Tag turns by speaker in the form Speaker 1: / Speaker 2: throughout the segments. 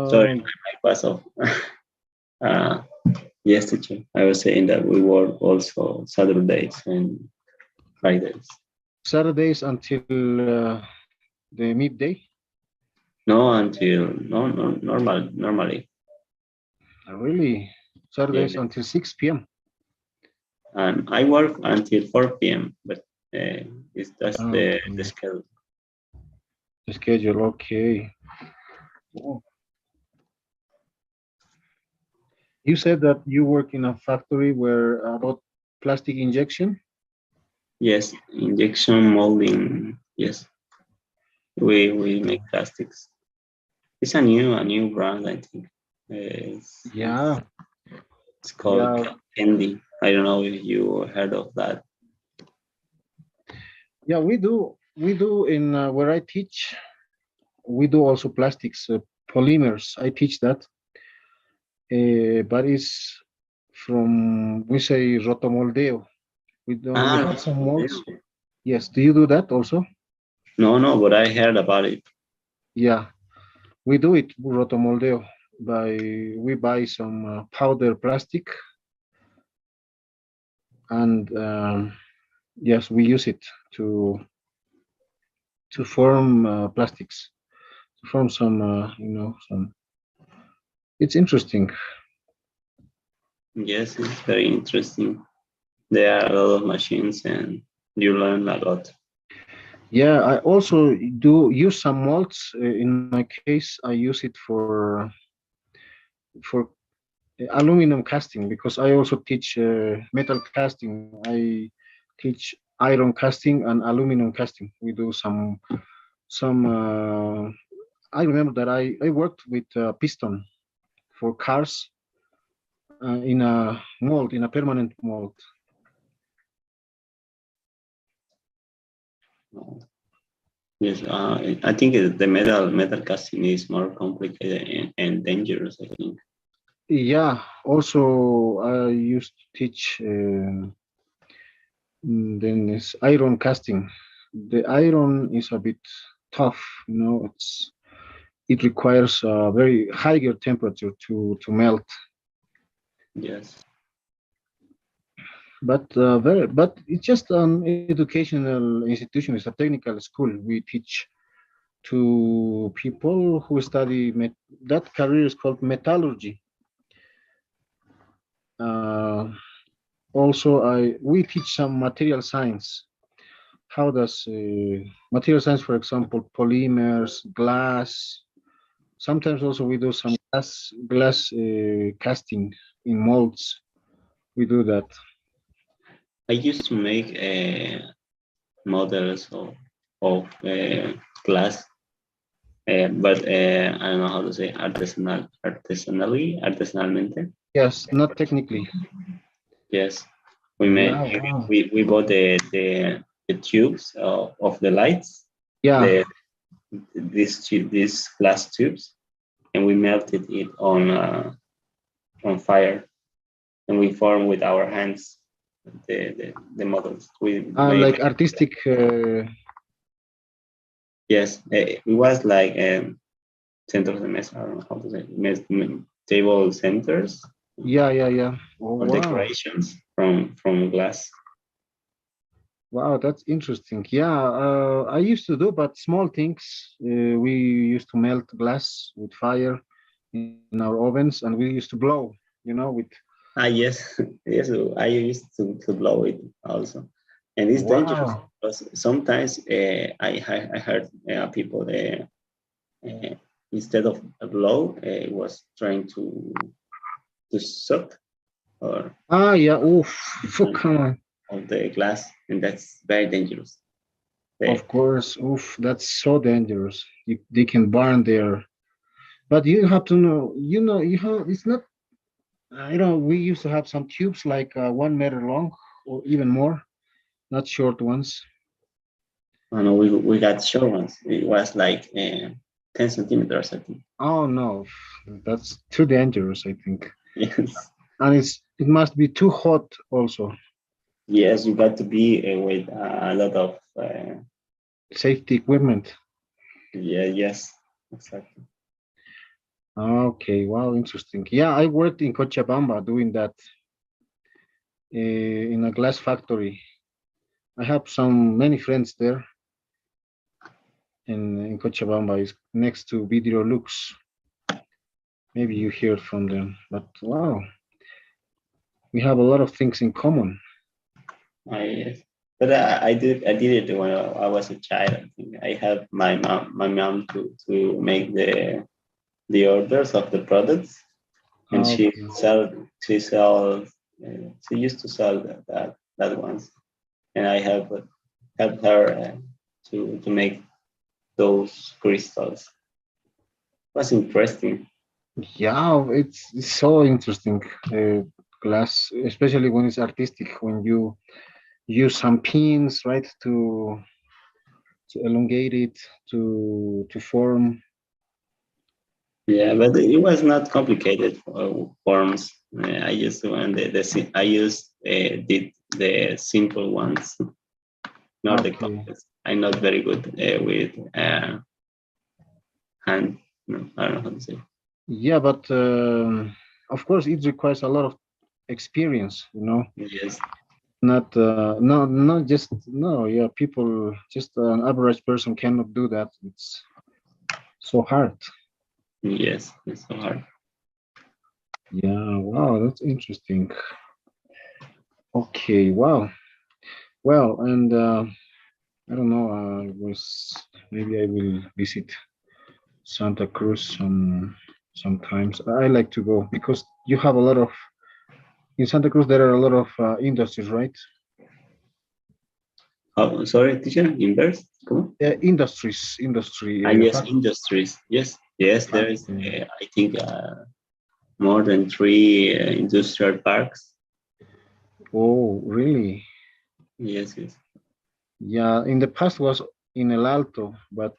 Speaker 1: Sorry,
Speaker 2: Um,
Speaker 1: my mic was off. uh, yes, teacher. I was saying that we work also Saturdays and Fridays.
Speaker 2: Saturdays until the midday.
Speaker 1: No, until no normally.
Speaker 2: Really, Saturdays
Speaker 1: Yes,
Speaker 2: until 6 p.m.
Speaker 1: and I work until 4 p.m. But it's just the
Speaker 2: Okay,
Speaker 1: schedule.
Speaker 2: the schedule. Okay. Oh. You said that you work in a factory where about plastic injection.
Speaker 1: Yes, injection molding. Yes, we make plastics. It's a new brand, I think.
Speaker 2: Yeah,
Speaker 1: It's called
Speaker 2: yeah,
Speaker 1: Candy. I don't know if you heard of that.
Speaker 2: yeah. We do. We do in where I teach. We do also plastics, polymers. I teach that, but it's from we say rotomoldeo. We
Speaker 1: Ah,
Speaker 2: have some molds.
Speaker 1: damn.
Speaker 2: Yes. Do you do that also?
Speaker 1: No, no, but I heard about it.
Speaker 2: Yeah, we do it rotomoldeo. By we buy some powder plastic and yes, we use it to form plastics, to form some some. It's interesting.
Speaker 1: Yes, it's very interesting. There are a lot of machines and you learn a lot.
Speaker 2: Yeah, I also do use some molds. In my case, I use it for aluminum casting because I also teach metal casting. I teach iron casting and aluminum casting. We do some. I remember that I worked with piston for cars in a mold, in a permanent mold.
Speaker 1: Yes, I think the metal casting is more complicated and dangerous, I think.
Speaker 2: Yeah, also I used to teach then is iron casting. The iron is a bit tough, it requires a very higher temperature to melt.
Speaker 1: Yes.
Speaker 2: But it's just an educational institution. It's a technical school. We teach to people who study that career is called metallurgy. Uh, Also, I we teach some material science. How does material science, for example, polymers, glass. Sometimes also we do some glass casting in molds. We do that.
Speaker 1: I used to make models of glass, but I don't know how to say artesanalmente.
Speaker 2: Yes, not technically.
Speaker 1: Yes, we made
Speaker 2: Yeah, wow.
Speaker 1: we bought the tubes of the lights,
Speaker 2: Yeah,
Speaker 1: the these glass tubes, and we melted it on fire, and we formed with our hands the models. We made
Speaker 2: like artistic.
Speaker 1: yes, it was like centers de mesa. I don't know how to say table centers
Speaker 2: Yeah, yeah, yeah. Oh,
Speaker 1: or
Speaker 2: wow.
Speaker 1: decorations from glass.
Speaker 2: Wow, that's interesting. Yeah, I used to do, but small things. We used to melt glass with fire in our ovens, and we used to blow, with
Speaker 1: Ah, yes, yes. I used to blow it also, and it's dangerous
Speaker 2: wow.
Speaker 1: because sometimes I heard people uh, instead of a blow was trying to suck or
Speaker 2: Ah, yeah. Oof. Come on.
Speaker 1: of the glass, and that's very dangerous. Uh,
Speaker 2: Of course. Oof. That's so dangerous. They can burn there. But you have to know. You have. It's not. We used to have some tubes like 1 meter long or even more, not short ones.
Speaker 1: I know we got short ones. It was like 10 centimeters, I think.
Speaker 2: Oh no, that's too dangerous, I think.
Speaker 1: Yes,
Speaker 2: And it must be too hot also.
Speaker 1: yes, you got to be with a lot of
Speaker 2: Safety equipment.
Speaker 1: yeah, yes, exactly.
Speaker 2: Okay, wow, interesting. Yeah, I worked in Cochabamba doing that in a glass factory. I have some many friends there in Cochabamba. Is next to Video Lux. Maybe you heard from them, but wow, we have a lot of things in common.
Speaker 1: Yes. But I did it when I was a child. I think I helped my mom to make the orders of the products, and she
Speaker 2: Okay.
Speaker 1: sell she sell she used to sell that ones, and I helped her to make those crystals. It was interesting.
Speaker 2: Yeah, it's so interesting. Glass, especially when it's artistic, when you use some pins, right, to elongate it, to form.
Speaker 1: Yeah, but it was not complicated forms. I used when I used did the simple ones, not the
Speaker 2: Okay.
Speaker 1: complex. I'm not very good with hand. No, I don't know how to say.
Speaker 2: Yeah, but of course, it requires a lot of experience, you know.
Speaker 1: Yes,
Speaker 2: Not just no. Yeah, people, just an average person cannot do that. It's so hard.
Speaker 1: yes, it's so hard.
Speaker 2: Yeah. Wow, that's interesting. Okay. Wow. Well, and I don't know. I was maybe I will visit Santa Cruz sometimes. I like to go because you have a lot of in Santa Cruz. There are a lot of industries, right?
Speaker 1: Oh, sorry, teacher. Inverse. Come on.
Speaker 2: Industry
Speaker 1: Yes,
Speaker 2: fact.
Speaker 1: industries. Yes, yes. There is.
Speaker 2: Factory.
Speaker 1: I think more than three industrial parks.
Speaker 2: Oh, really?
Speaker 1: Yes, yes.
Speaker 2: Yeah. In the past was in El Alto, but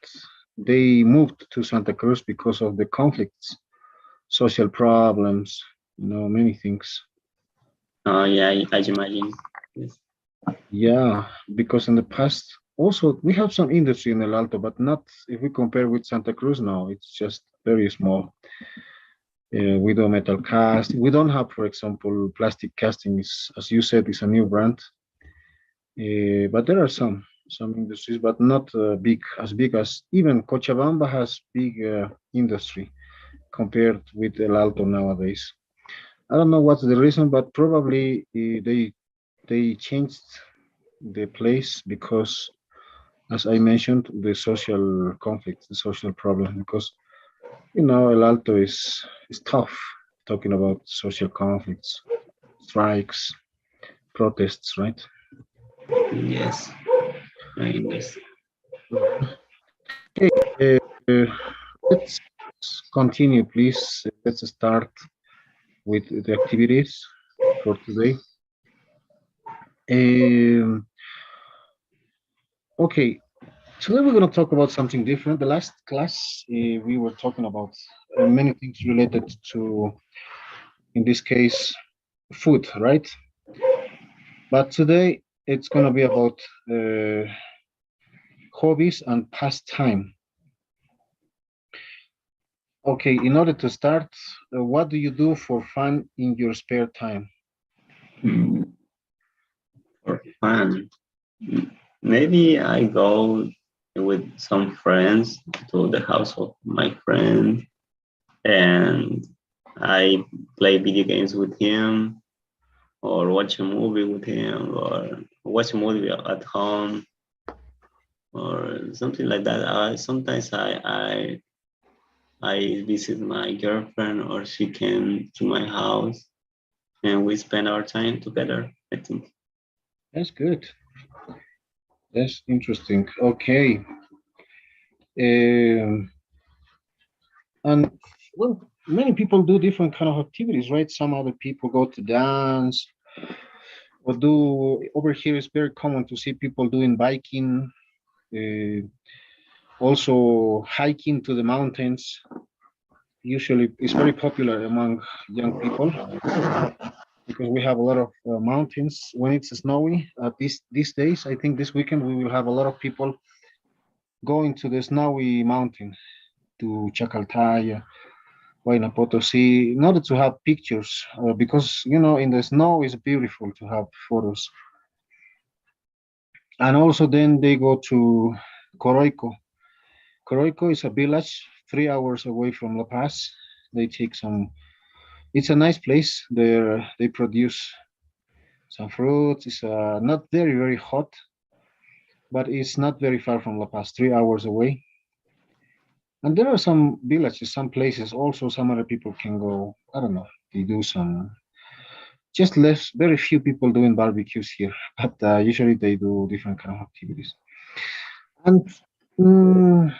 Speaker 2: they moved to Santa Cruz because of the conflicts, social problems, many things.
Speaker 1: Oh, yeah. I imagine. Yes.
Speaker 2: Yeah, because in the past, also we have some industry in El Alto, but not if we compare with Santa Cruz now, it's just very small. We do metal cast. We don't have, for example, plastic casting is, as you said, is a new brand. But there are some industries, but not big as even Cochabamba has big industry compared with El Alto nowadays. I don't know what's the reason, but probably they changed the place because, as I mentioned, the social conflicts, the social problem, because El Alto is tough talking about social conflicts, strikes, protests, right?
Speaker 1: Yes. I guess.
Speaker 2: Okay, uh, let's continue, please. Let's start with the activities for today. Um, okay, today we're going to talk about something different. The last class, we were talking about many things related to, in this case, food, right? But today it's going to be about hobbies and pastime. Okay, in order to start, what do you do for fun in your spare time?
Speaker 1: Mm, for fun. Maybe I go with some friends to the house of my friend, and I play video games with him, or watch a movie with him, or watch a movie at home, or something like that. Sometimes I visit my girlfriend, or she came to my house, and we spend our time together. I think.
Speaker 2: That's good. That's interesting. Okay. Um, and well, many people do different kind of activities, right? Some other people go to dance or do. Over here, it's very common to see people doing biking, uh, also hiking to the mountains. Usually, it's very popular among young people because we have a lot of mountains when it's snowy. These days, I think this weekend we will have a lot of people going to the snowy mountain to Chacaltaya Huayna Potosí, in order to have pictures, because you know in the snow it's beautiful to have photos. And also then they go to Coroico. Coroico is a village 3 hours away from La Paz. They take some. It's a nice place. There they produce some fruits. It's not very hot, but it's not very far from La Paz. 3 hours away. And there are some villages, some places. Also, some other people can go. I don't know. They do some. Just less. Very few people doing barbecues here, but usually they do different kind of activities. And mm,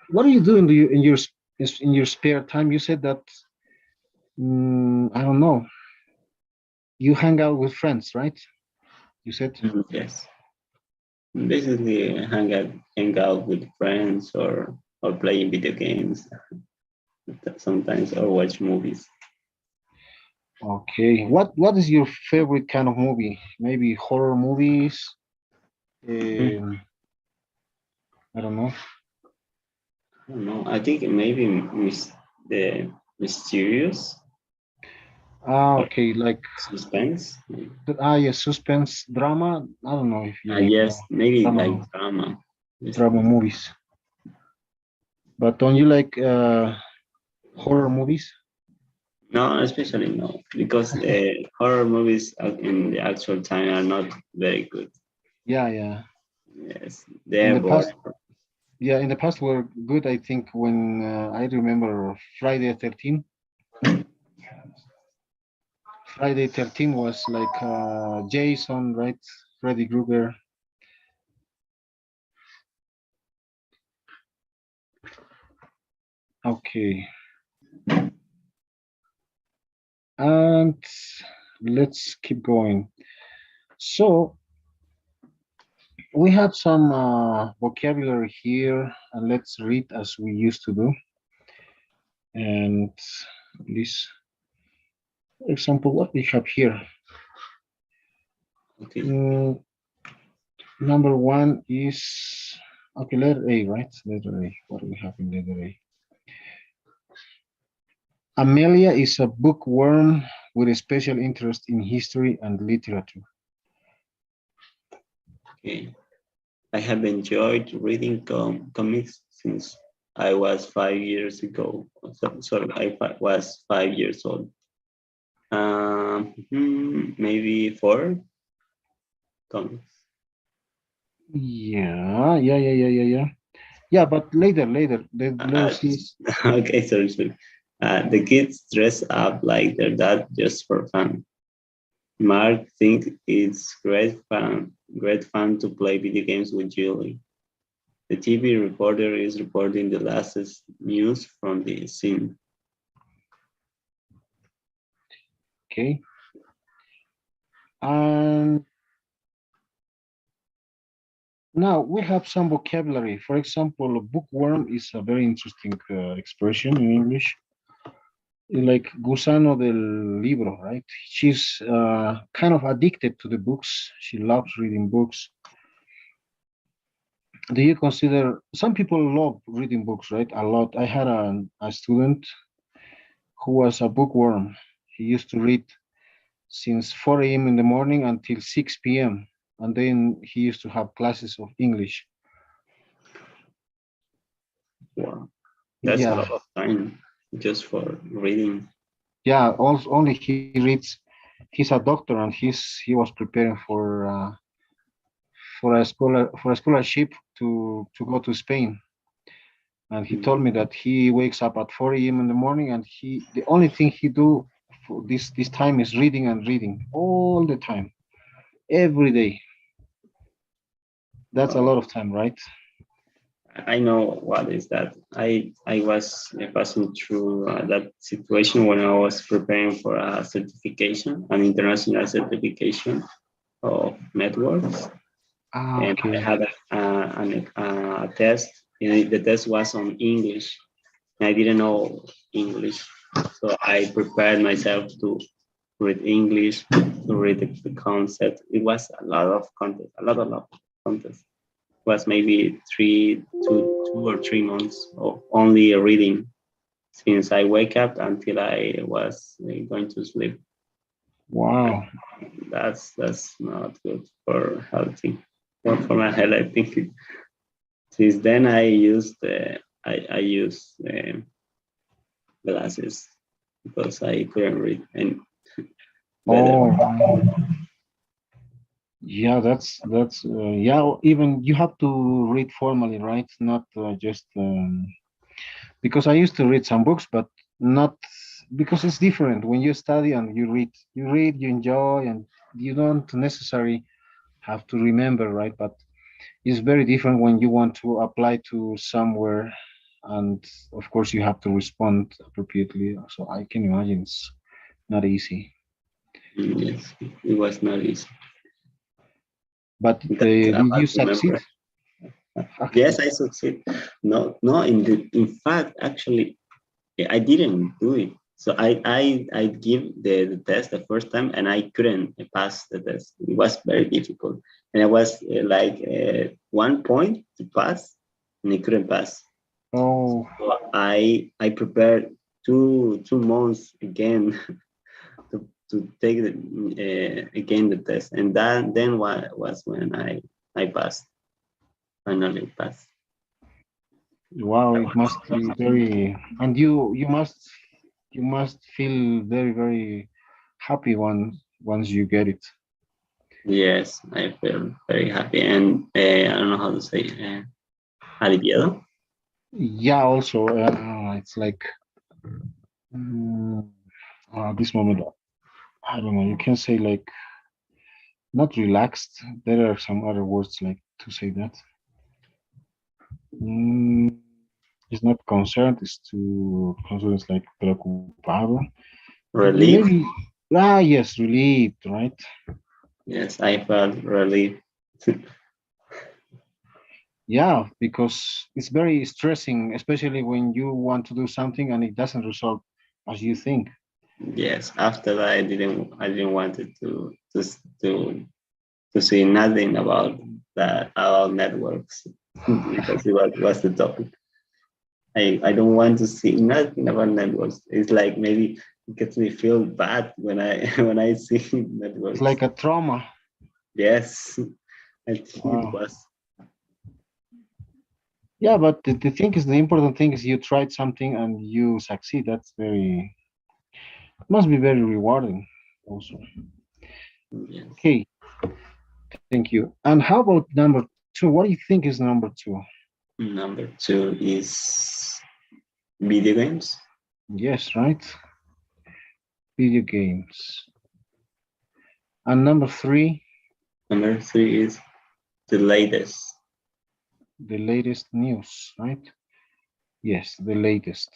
Speaker 2: what do you do in your spare time? You said that I don't know. You hang out with friends, right? You said.
Speaker 1: Yes, basically hang out with friends or playing video games sometimes or watch movies.
Speaker 2: Okay. What is your favorite kind of movie? Maybe horror movies.
Speaker 1: Mm,
Speaker 2: Um, I don't know.
Speaker 1: I don't know. I think maybe the mysterious or
Speaker 2: Okay. Like
Speaker 1: suspense.
Speaker 2: yeah, suspense drama. I don't know if you like
Speaker 1: Yes, maybe
Speaker 2: drama
Speaker 1: like drama. Yes.
Speaker 2: drama movies. But don't you like horror movies?
Speaker 1: No, especially no, because horror movies in the actual time are not very good.
Speaker 2: Yeah, yeah.
Speaker 1: Yes,
Speaker 2: In
Speaker 1: they're
Speaker 2: the
Speaker 1: boring.
Speaker 2: past, yeah, in the past were good. I think when I remember Friday 13. Friday 13 was like Jason, right? Freddy Krueger. Okay, and let's keep going. So we have some vocabulary here, and let's read as we used to do. And this, for example, what we have here.
Speaker 1: Okay.
Speaker 2: Mm, number one is okay, letter A, right? Letter A. What do we have in letter A? Amelia is a bookworm with a special interest in history and literature.
Speaker 1: Okay. I have enjoyed reading comics since I was 5 years ago. Sorry, was 5 years old. Maybe four comics.
Speaker 2: Yeah. Yeah, but later, the letter
Speaker 1: Uh,
Speaker 2: C is
Speaker 1: okay, sorry. The kids dress up like their dad just for fun. Mark thinks it's great fun to play video games with Julie. The TV reporter is reporting the latest news from the scene.
Speaker 2: okay. And now we have some vocabulary. For example, a bookworm is a very interesting expression in English. Like gusano del libro, right? She's kind of addicted to the books. She loves reading books. Do you consider some people love reading books, right? A lot. I had a student who was a bookworm. He used to read since 4 a.m. in the morning until 6 p.m. And then he used to have classes of English.
Speaker 1: Wow, that's a
Speaker 2: Yeah,
Speaker 1: lot of time just for reading.
Speaker 2: yeah. Also, only he reads. He's a doctor, and he was preparing for a scholarship to go to Spain. And he
Speaker 1: Mm.
Speaker 2: told me that he wakes up at 4 a.m. in the morning, and the only thing he do for this time is reading and reading all the time, every day. That's a
Speaker 1: Oh,
Speaker 2: lot of time, right?
Speaker 1: I know what is that. I was passing through that situation when I was preparing for a certification, an international certification of networks,
Speaker 2: Ah,
Speaker 1: and I
Speaker 2: okay.
Speaker 1: had a test. And the test was on English. I didn't know English, so I prepared myself to read English, to read the concept. It was a lot of content, a lot of content. It was maybe 2 or 3 months of only reading. since I wake up until I was going to sleep.
Speaker 2: Wow.
Speaker 1: That's not good for healthy, for my health. I think since then I use glasses because I couldn't read and better.
Speaker 2: Oh, yeah, that's yeah. Even you have to read formally, right? Not just because I used to read some books, but not because it's different when you study and you read. You read, you enjoy, and you don't necessarily have to remember, right? But it's very different when you want to apply to somewhere, and of course you have to respond appropriately. So I can imagine it's not easy.
Speaker 1: Yes, it was not easy.
Speaker 2: But
Speaker 1: That's
Speaker 2: did you
Speaker 1: about
Speaker 2: succeed?
Speaker 1: remember. Yes, I succeed. No, no. In fact, actually, I didn't do it. So I give the test the first time and I couldn't pass the test. It was very difficult, and I was 1 point to pass, and I couldn't pass.
Speaker 2: Oh,
Speaker 1: So I prepared 2 months again to take again the test, and that then was when I passed, finally passed.
Speaker 2: wow! It must be very, and you must feel very very happy once you get it.
Speaker 1: Yes, I feel very happy, and I don't know how to say aliviado.
Speaker 2: Yeah. Also, it's like this moment. I don't know. You can say like not relaxed. There are some other words like to say that. Mm, it's not concerned. It's too concerned. It's like preocupado.
Speaker 1: Relief.
Speaker 2: Maybe. Ah, yes, relieved, right?
Speaker 1: Yes, I felt relief.
Speaker 2: Yeah, because it's very stressing, especially when you want to do something and it doesn't result as you think.
Speaker 1: Yes, after that I didn't want it to see nothing about that about networks because it was the topic. I don't want to see nothing about networks. It's like maybe it gets me feel bad when I when I see
Speaker 2: It's
Speaker 1: networks.
Speaker 2: like a trauma.
Speaker 1: Yes, I think it
Speaker 2: Wow.
Speaker 1: was.
Speaker 2: Yeah, but the thing is, the important thing is you tried something and you succeed. That's very, must be very rewarding also.
Speaker 1: Yes.
Speaker 2: Okay, thank you. And how about number two? What do you think is number two?
Speaker 1: Number two is video games.
Speaker 2: Yes, right? Video games. And number three,
Speaker 1: Number three is the latest.
Speaker 2: the latest news, right? Yes, the latest.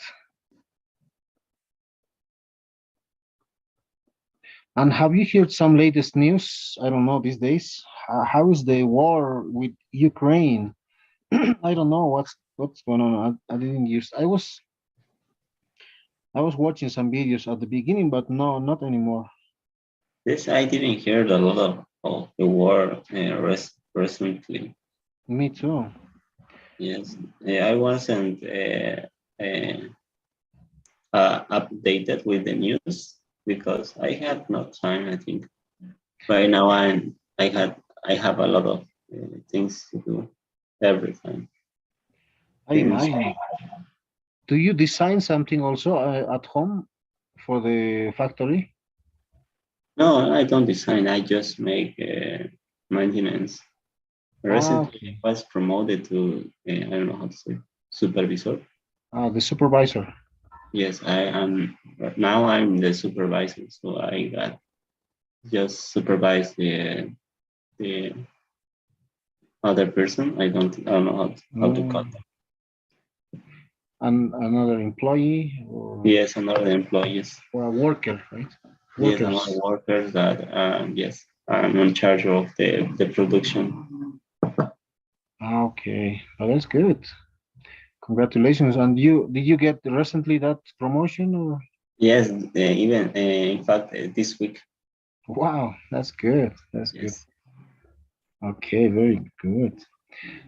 Speaker 2: And have you heard some latest news? I don't know these days. How is the war with Ukraine? I don't know what's going on. I didn't use. I was watching some videos at the beginning, but no, not anymore.
Speaker 1: This I didn't hear a lot of the war recently.
Speaker 2: Me too.
Speaker 1: Yes, I wasn't uh, updated with the news because I had no time. I think right now I have a lot of things to do every time.
Speaker 2: I
Speaker 1: Things.
Speaker 2: imagine. Do you design something also at home for the factory?
Speaker 1: No, I don't design. I just make maintenance.
Speaker 2: Ah,
Speaker 1: Recently,
Speaker 2: okay.
Speaker 1: I was promoted to I don't know how to say supervisor.
Speaker 2: The supervisor.
Speaker 1: Yes, I am. Now I'm the supervisor, so I got just supervise the other person. I don't know how to call
Speaker 2: Mm,
Speaker 1: them.
Speaker 2: and another employee
Speaker 1: Yes, another employees.
Speaker 2: or a worker, right?
Speaker 1: Yes, another
Speaker 2: Workers.
Speaker 1: workers that yes, I'm in charge of the production.
Speaker 2: Ah, okay. Oh, that's good. Congratulations. And you did you get recently that promotion or?
Speaker 1: Yes, even in fact this week.
Speaker 2: Wow, that's good. That's good.
Speaker 1: Yes,
Speaker 2: Okay, very good.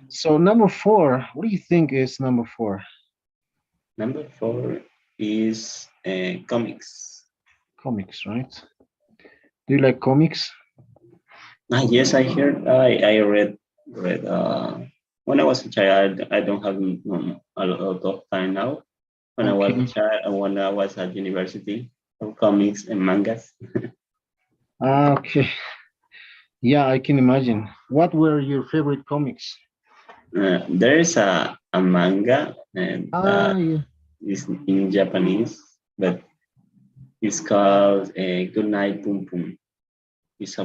Speaker 2: So number four, what do you think is number four?
Speaker 1: number four. is comics.
Speaker 2: Comics, right? Do you like comics?
Speaker 1: Yes, I heard. I read when I was a child. I don't have a lot of time now. When I was a
Speaker 2: Okay.
Speaker 1: child and when I was at university, of comics and mangas.
Speaker 2: Okay. Yeah, I can imagine. What were your favorite comics?
Speaker 1: There is a manga and
Speaker 2: Ah, yeah.
Speaker 1: is in Japanese, but it's called Good Night Pum Pum. It's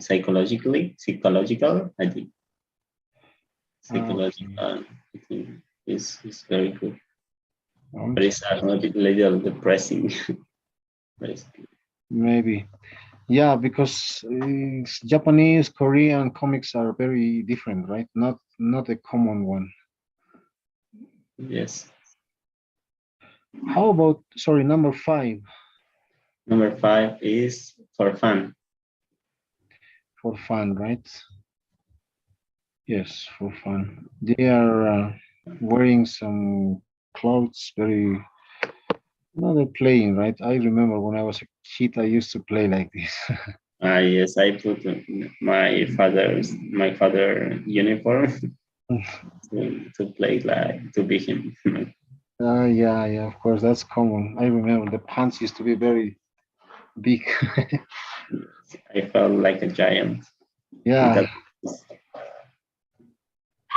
Speaker 1: psychological. I think
Speaker 2: Okay.
Speaker 1: psychological. I think is very good,
Speaker 2: Oh,
Speaker 1: but it's a little depressing.
Speaker 2: maybe. Yeah, because Japanese, Korean comics are very different, right? Not a common one.
Speaker 1: Yes.
Speaker 2: How about, sorry, number five,
Speaker 1: Number five is for fun.
Speaker 2: for fun, right? Yes, for fun. They are wearing some clothes, very, no, they're playing, right? I remember when I was a kid, I used to play like this.
Speaker 1: Yes, I put my father uniform to play like to be him.
Speaker 2: Yeah, yeah, of course, that's common. I remember the pants used to be very big.
Speaker 1: I felt like a giant.
Speaker 2: Yeah,
Speaker 1: That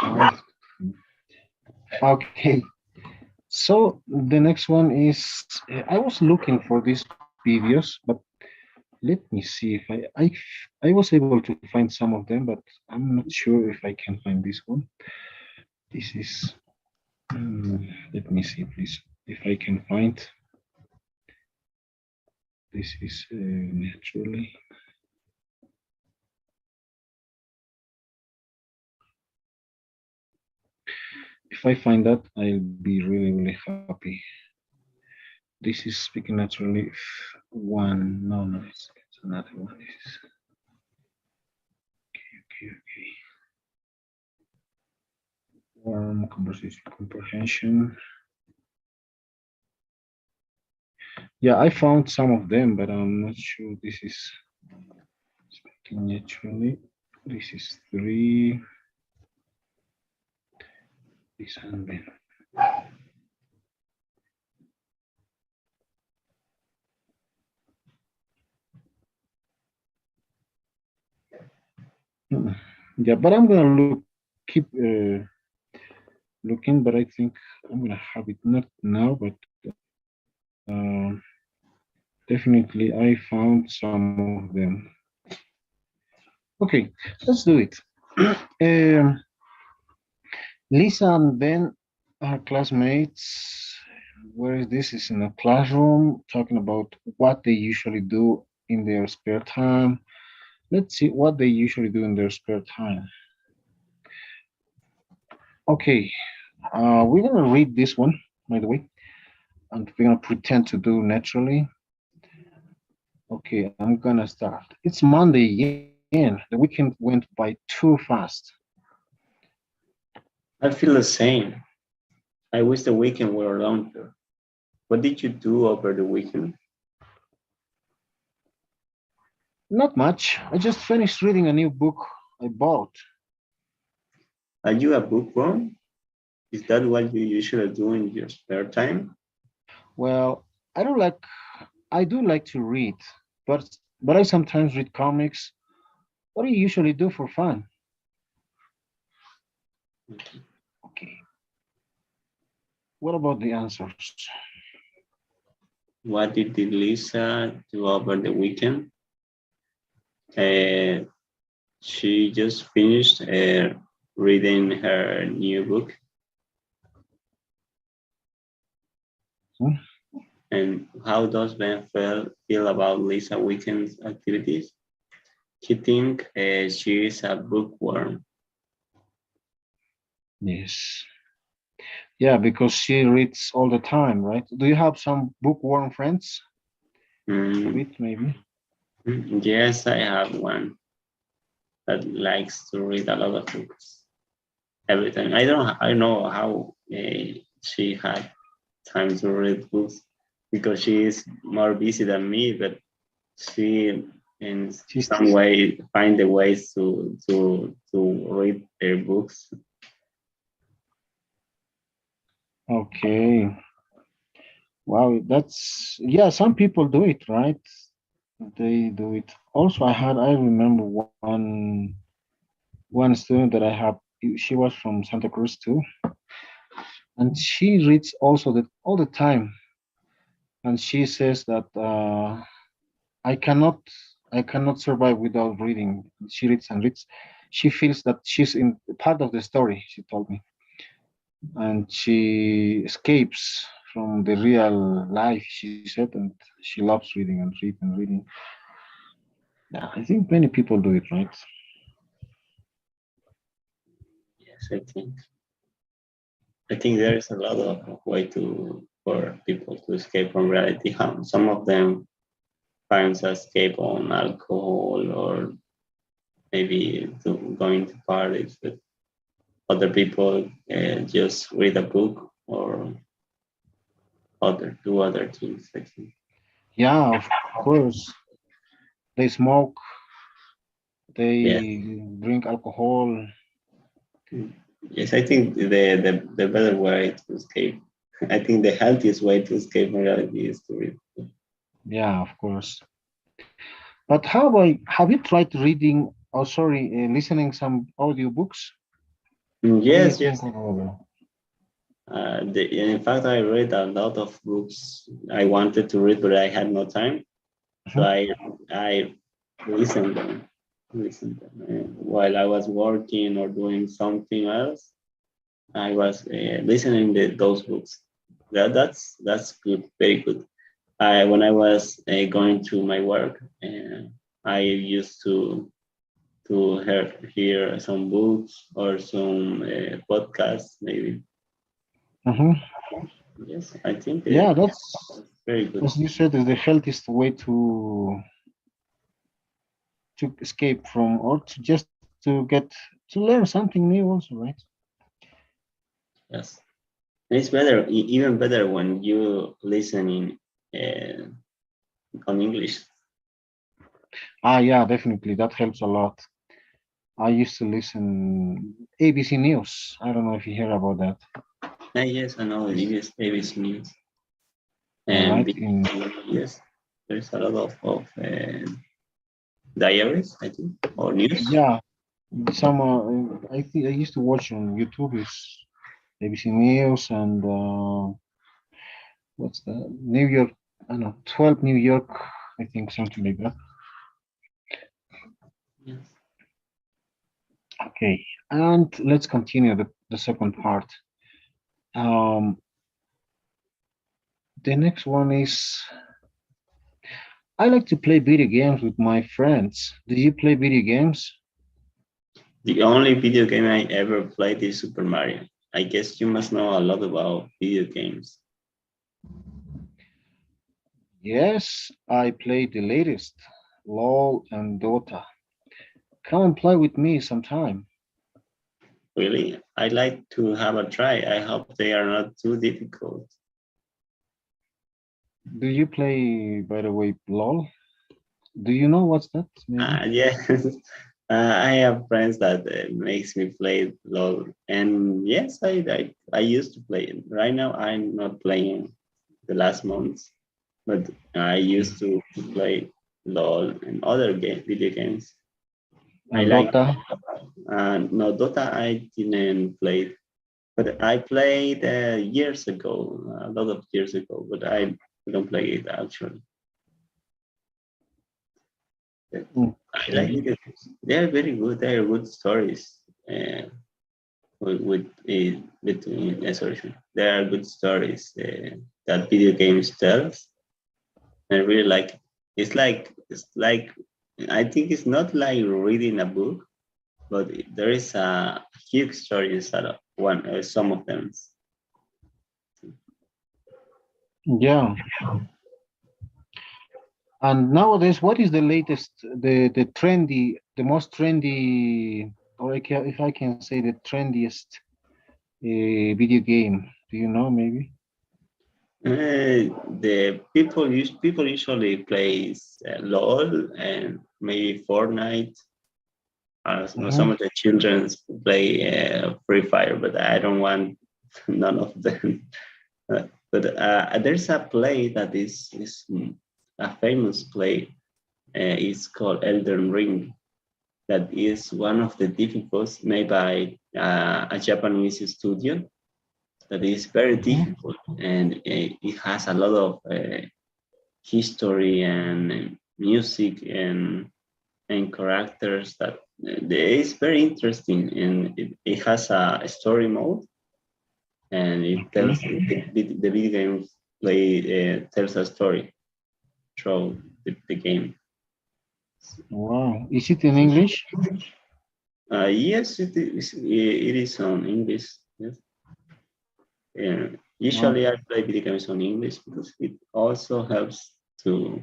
Speaker 2: right. Okay. So the next one is I was looking for these videos, but let me see if I was able to find some of them, but I'm not sure if I can find this one. This is let me see, please, if I can find. This is naturally. If I find that, I'll be really happy. This is speaking naturally. One, no, it's another one. This is okay. Warm conversation comprehension. Yeah, I found some of them, but I'm not sure this is speaking naturally. This is three. This and then. Mm. Yeah, but I'm gonna keep looking, but I think I'm gonna have it not now, but definitely I found some of them. Okay, let's do it. um, Lisa and Ben are classmates. Where is this? Is in a classroom talking about what they usually do in their spare time. Let's see what they usually do in their spare time. Okay, we're gonna read this one, by the way, and we're gonna pretend to do naturally. Okay, I'm gonna start. It's Monday again. The weekend went by too fast.
Speaker 1: I feel the same. I wish the weekend were longer. What did you do over the weekend?
Speaker 2: Not much. I just finished reading a new book I bought.
Speaker 1: Are you a bookworm? Is that what you usually do in your spare time?
Speaker 2: Well, I do like to read, but I sometimes read comics. What do you usually do for fun? Okay. What about the answers?
Speaker 1: What did Lisa do over the weekend? Uh, she just finished reading her new book.
Speaker 2: Hmm?
Speaker 1: And how does Ben feel about Lisa weekend's activities? He think she is a bookworm.
Speaker 2: Yes. Yeah, because she reads all the time, right? Do you have some bookworm friends? A
Speaker 1: Mm,
Speaker 2: bit, maybe.
Speaker 1: yes, I have one that likes to read a lot of books every time. I don't know how she had time to read books because she is more busy than me, but she in
Speaker 2: She's
Speaker 1: some way find the ways to read their books.
Speaker 2: okay. Wow, that's yeah. Some people do it, right? They do it. Also, I remember one student that I have. She was from Santa Cruz too, and she reads also that all the time. And she says that I cannot I cannot survive without reading. She reads and reads. She feels that she's in part of the story. She told me, and she escapes from the real life. She said, and she loves reading and read and reading. Yeah, I think many people do it, right?
Speaker 1: Yes, I think there is a lot of way to for people to escape from reality. Some of them finds escape on alcohol or maybe going to parties, but other people just read a book or do other things. I think.
Speaker 2: Yeah, of course. They smoke,
Speaker 1: Yeah.
Speaker 2: they drink alcohol.
Speaker 1: Yes, I think the better way to escape. I think the healthiest way to escape from reality is to read.
Speaker 2: Yeah, of course. But how about have you tried reading, oh sorry, listening some audiobooks? What do you
Speaker 1: Yes,
Speaker 2: think
Speaker 1: yes.
Speaker 2: about that?
Speaker 1: In fact, I read a lot of books I wanted to read, but I had no time. So
Speaker 2: Mhm.
Speaker 1: I listened them, listened them. While I was working or doing something else, I was listening to those books. That's good, very good. When I was going to my work, I used to hear some books or some podcasts, maybe.
Speaker 2: Mhm.
Speaker 1: Yes, I think
Speaker 2: Yeah,
Speaker 1: it's very good.
Speaker 2: as you said, is the healthiest way to escape from or to just to get to learn something new also, right?
Speaker 1: Yes, and it's better, even better when you listening uh, on English.
Speaker 2: Ah, yeah, definitely. That helps a lot. I used to listen ABC News. I don't know if you hear about that.
Speaker 1: Yes, I know it is ABC News
Speaker 2: All
Speaker 1: and
Speaker 2: right. In
Speaker 1: yes, there's a lot of diaries, I think, or news.
Speaker 2: yeah, some I think I used to watch on YouTube is ABC News and what's the New York? I don't know, 12 New York. I think something like that.
Speaker 1: Yes.
Speaker 2: Okay, and let's continue the second part. Um, the next one is I like to play video games with my friends. Do you play video games?
Speaker 1: The only video game I ever played is Super Mario. I guess you must know a lot about video games.
Speaker 2: Yes, I play the latest, LOL and Dota. Come and play with me sometime.
Speaker 1: Really, I like to have a try. I hope they are not too difficult.
Speaker 2: Do you play, by the way, LOL? Do you know what's that, maybe?
Speaker 1: Yeah, I have friends that makes me play LOL, and yes, I used to play it. Right now, I'm not playing the last months, but I used to play LOL and other video games. I
Speaker 2: And
Speaker 1: like
Speaker 2: Dota?
Speaker 1: no Dota. I didn't play, but I played years ago, a lot of years ago. But I don't play it actually. I like
Speaker 2: Okay.
Speaker 1: it. They are very good. They are good stories. Sorry, there are good stories that video games tells. I really like it. It's like I think it's not like reading a book, but there is a huge story inside of one. Some of them.
Speaker 2: Yeah. And nowadays, what is the latest, the trendy, the most trendy, or if I can say the trendiest video game? Do you know, maybe?
Speaker 1: People usually plays LOL and maybe Fortnite. Some
Speaker 2: Mhm.
Speaker 1: of the children play Free Fire, but I don't want none of them. But there's a play that is a famous play. It's called Elden Ring. That is one of the difficult made by a Japanese studio. That is very
Speaker 2: Mhm.
Speaker 1: difficult, and it has a lot of history and music and characters that is very interesting, and it has a story mode, and it tells
Speaker 2: Okay.
Speaker 1: the video game play tells a story through the game.
Speaker 2: Wow. Is it in English?
Speaker 1: Yes, it is on English. Yes.
Speaker 2: Wow.
Speaker 1: Usually I play video games on English because it also helps to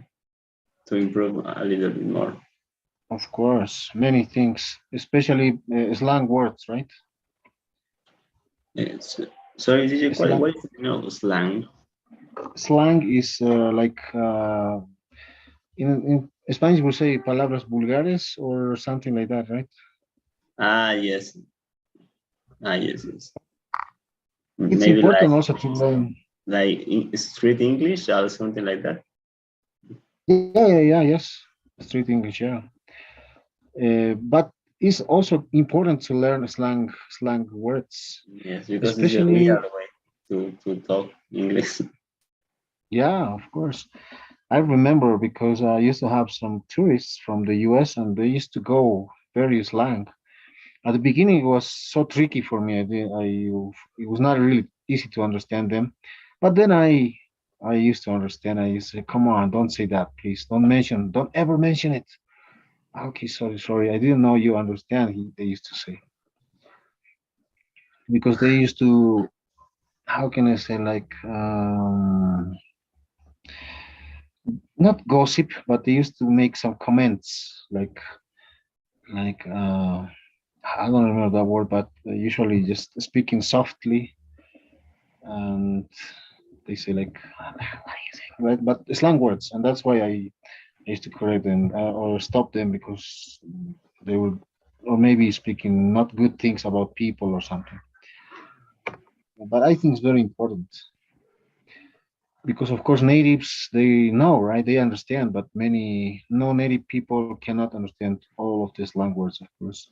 Speaker 1: to improve a little bit more.
Speaker 2: Of course, many things, especially slang words, right?
Speaker 1: It's, sorry, did you call it?
Speaker 2: Slang,
Speaker 1: What is the name of slang?
Speaker 2: slang is like in Spanish we say palabras vulgares or something like that, right?
Speaker 1: Yes. Yes, yes.
Speaker 2: It's
Speaker 1: Maybe
Speaker 2: important also to learn.
Speaker 1: street English or something like that.
Speaker 2: Yeah, yes, street English, yeah. But it's also important to learn slang words,
Speaker 1: Yes, because it's the real
Speaker 2: especially,
Speaker 1: way to talk English.
Speaker 2: yeah, of course. I remember because I used to have some tourists from the US and they used to go very slang. At the beginning, it was so tricky for me. It was not really easy to understand them. But then I used to understand. I used to say, "Come on, don't say that, please. Don't ever mention it." Okay, sorry. I didn't know you understand. They used to say because they used to. How can I say like not gossip, but they used to make some comments like I don't remember that word, but usually just speaking softly and they say like right, but slang words, and that's why I used to correct them or stop them because they would or maybe speaking not good things about people or something. But I think it's very important because of course natives they know right they understand, but many non-native people cannot understand all of these languages, of course.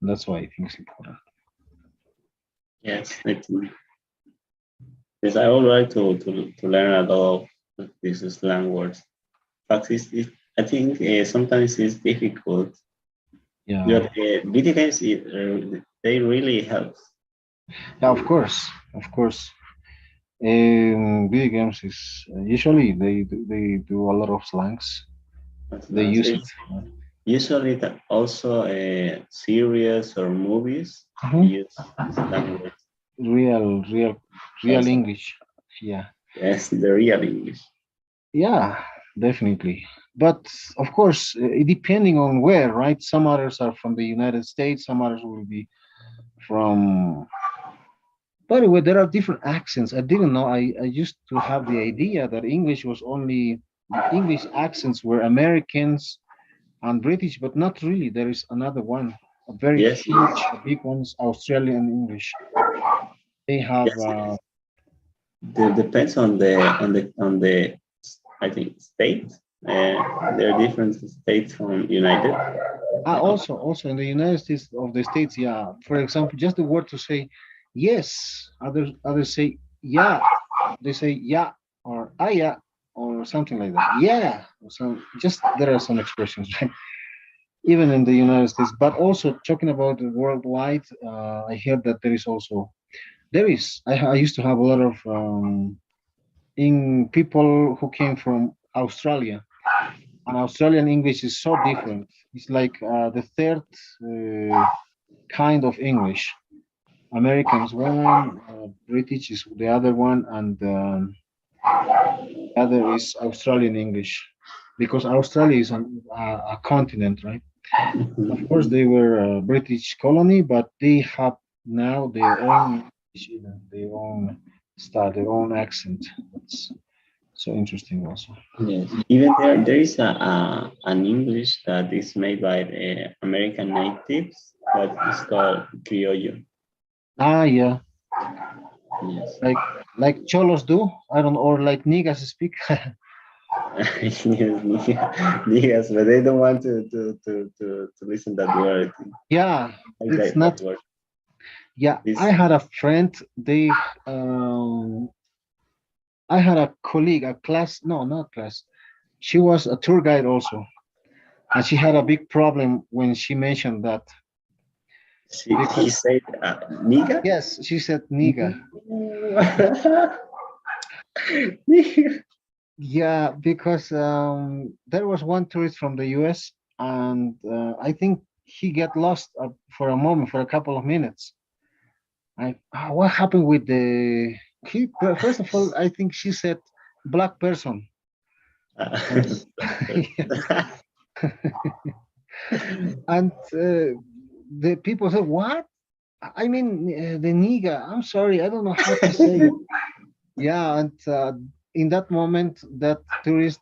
Speaker 2: That's why I think it's important.
Speaker 1: Yes, yes, I would like to learn a lot of these slang words. But I think sometimes it's difficult.
Speaker 2: Yeah,
Speaker 1: But video games, they really help.
Speaker 2: yeah, of course. Video games is usually they do a lot of slangs. They use it.
Speaker 1: Usually, that also series or movies
Speaker 2: Mhm.
Speaker 1: use slang words
Speaker 2: Real
Speaker 1: also.
Speaker 2: English. Yeah,
Speaker 1: Yes, the real English.
Speaker 2: yeah, definitely. But of course, depending on where, right? Some others are from the United States. Some others will be from. By the way, there are different accents. I didn't know. I used to have the idea that English was only the English accents were Americans and British, but not really. There is another one, a very
Speaker 1: Yes, yes,
Speaker 2: huge, a big one is Australian English. They have
Speaker 1: yes. Depends on the I think state. There are different states from United.
Speaker 2: also in the United States of the States, yeah. For example, just the word to say yes, others say yeah, they say yeah or ah yeah or something like that. Yeah, or some just there are some expressions, right? Even in the United States, but also talking about the worldwide, I heard that I used to have a lot of in people who came from Australia, and Australian English is so different. It's like the third uh, kind of English. American is one, British is the other one, and the other is Australian English, because Australia is a continent, right? Of course, they were a British colony, but they have now their own English, even their own. start their own accent. That's so interesting also.
Speaker 1: Yes, even there is an English that is made by the American natives, but it's called criollo.
Speaker 2: Ah, yeah,
Speaker 1: Yes.
Speaker 2: like cholos do. I don't know, or like niggas speak.
Speaker 1: Yes, niggas, but they don't want to listen that word.
Speaker 2: Yeah,
Speaker 1: Like
Speaker 2: it's
Speaker 1: that
Speaker 2: not.
Speaker 1: word.
Speaker 2: Yeah, I
Speaker 1: This
Speaker 2: had a friend. Um, I had a colleague, a class. No, not class. She was a tour guide also, and she had a big problem when she mentioned that
Speaker 1: he
Speaker 2: because
Speaker 1: said nigga.
Speaker 2: yes, she said nigga.
Speaker 1: Nigga.
Speaker 2: Yeah, because there was one tourist from the US, and I think he got lost for a moment, for a couple of minutes. What happened with the he? First of all, I think she said black person, and
Speaker 1: Black person.
Speaker 2: and the people said, "What? I mean, the nigga. I'm sorry, I don't know how to say it." Yeah, and in that moment, that tourist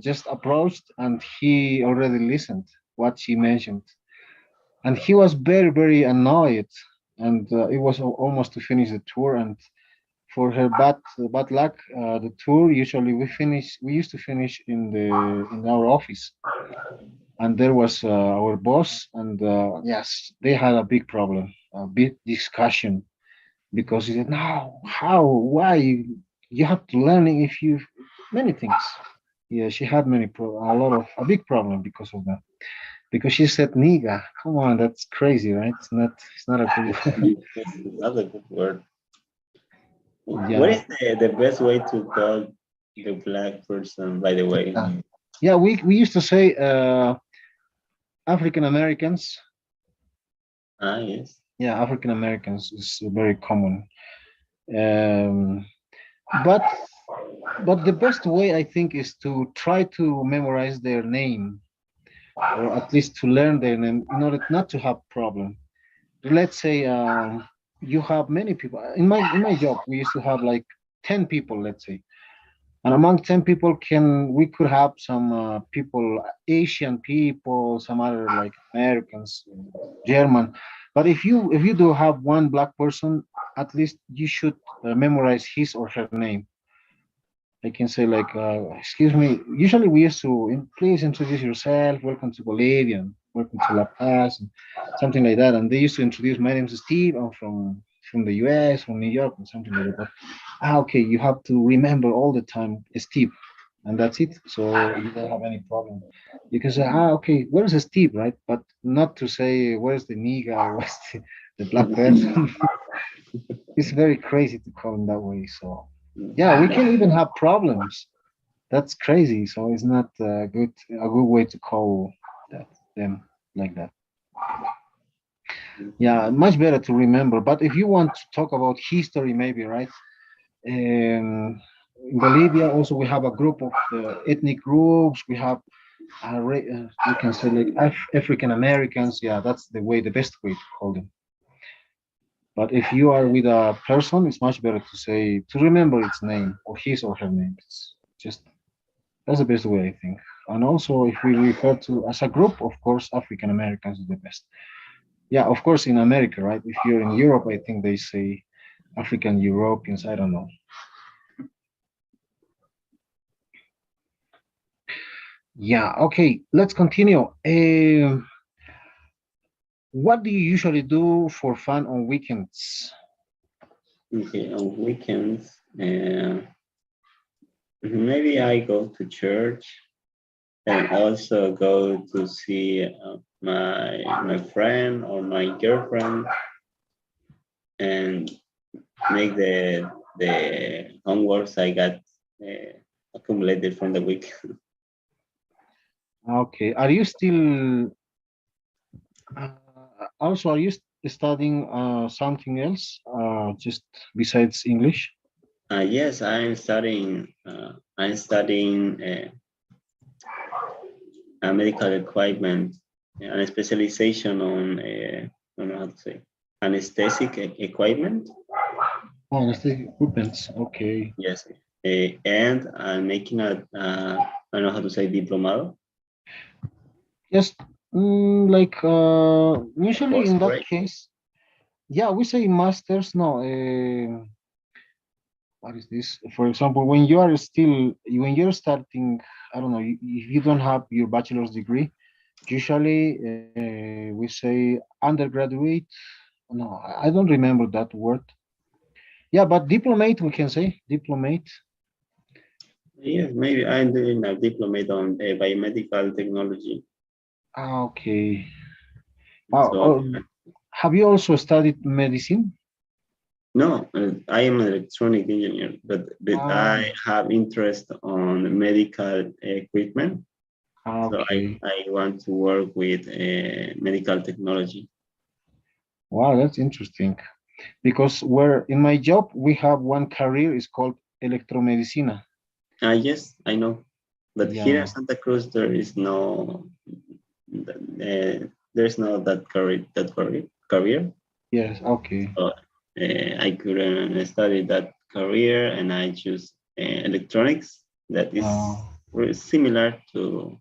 Speaker 2: just approached, and he already listened what she mentioned, and he was very, very annoyed, and it was almost to finish the tour, and for her bad luck, the tour usually we used to finish in our office, and there was our boss, and yes, they had a big problem, a big discussion because he said, "No, how, why? You have to learn it if you many things." Yeah, she had a lot of a big problem because of that. Because she said "nigga." Come on, that's crazy, right? It's not a good word.
Speaker 1: It's not a good word. What
Speaker 2: Yeah,
Speaker 1: is the best way to call the black person, by the way?
Speaker 2: yeah, yeah. We used to say African Americans.
Speaker 1: Ah, yes.
Speaker 2: Yeah, African Americans is very common. Um, but the best way I think is to try to memorize their name, or at least to learn their name in order not to have problem. Let's say you have many people in my job. We used to have like 10 people, let's say, and among 10 people we could have some people, Asian people, some other like Americans, German. But if you do have one black person, at least you should memorize his or her name. I can say like, excuse me. Usually we used to please introduce yourself. Welcome to Bolivia. Welcome to La Paz, and something like that. And they used to introduce, my name is Steve. I'm from the U.S., from New York, and something like that. But okay, you have to remember all the time Steve, and that's it. So you don't have any problem. You can say, okay, where's Steve, right? But not to say where's the nigga or where's the black person. It's very crazy to call him that way. So yeah, we can even have problems. That's crazy. So it's not a good way to call that them like that. Yeah, much better to remember. But if you want to talk about history, maybe, right? In Bolivia, also we have a group of ethnic groups. We have you can say like African Americans. Yeah, that's the best way to call them. But if you are with a person, it's much better to say to remember its name or his or her name. It's just that's the best way, I think. And also, if we refer to as a group, of course, African Americans is the best. Yeah, of course, in America, right? If you're in Europe, I think they say African Europeans. I don't know. Yeah, okay, let's continue. What do you usually do for fun on weekends?
Speaker 1: Okay, on weekends, maybe I go to church and also go to see my friend or my girlfriend and make the homeworks I got accumulated from the week.
Speaker 2: Okay, are you still uh, also are you studying something else just besides English?
Speaker 1: Yes, I'm studying medical equipment and a specialization on I don't know how to say anesthetic equipment.
Speaker 2: Oh, that's the equipments. Okay.
Speaker 1: Yes. And I'm making I don't know how to say diplomado,
Speaker 2: Just like
Speaker 1: a
Speaker 2: usually
Speaker 1: course
Speaker 2: in that
Speaker 1: break.
Speaker 2: case, yeah, we say masters. No, what is this? For example, when you're starting, I don't know, if you don't have your bachelor's degree, usually we say undergraduate. No, I don't remember that word. Yeah, but diplomate, we can say diplomate.
Speaker 1: Yes, maybe I'm doing a diploma on biomedical technology.
Speaker 2: Ah, okay.
Speaker 1: So
Speaker 2: Have you also studied medicine?
Speaker 1: no, I am an electronic engineer, but
Speaker 2: Ah,
Speaker 1: I have interest on medical equipment. So
Speaker 2: okay.
Speaker 1: I want to work with medical technology.
Speaker 2: Wow, that's interesting. Because we're in my job, we have one career is called electromedicina.
Speaker 1: Yes, I know. But here in
Speaker 2: Yeah.
Speaker 1: Santa Cruz, there is no, there's no that career.
Speaker 2: Yes. Okay.
Speaker 1: So I couldn't study that career, and I choose electronics. That is
Speaker 2: Uh,
Speaker 1: similar to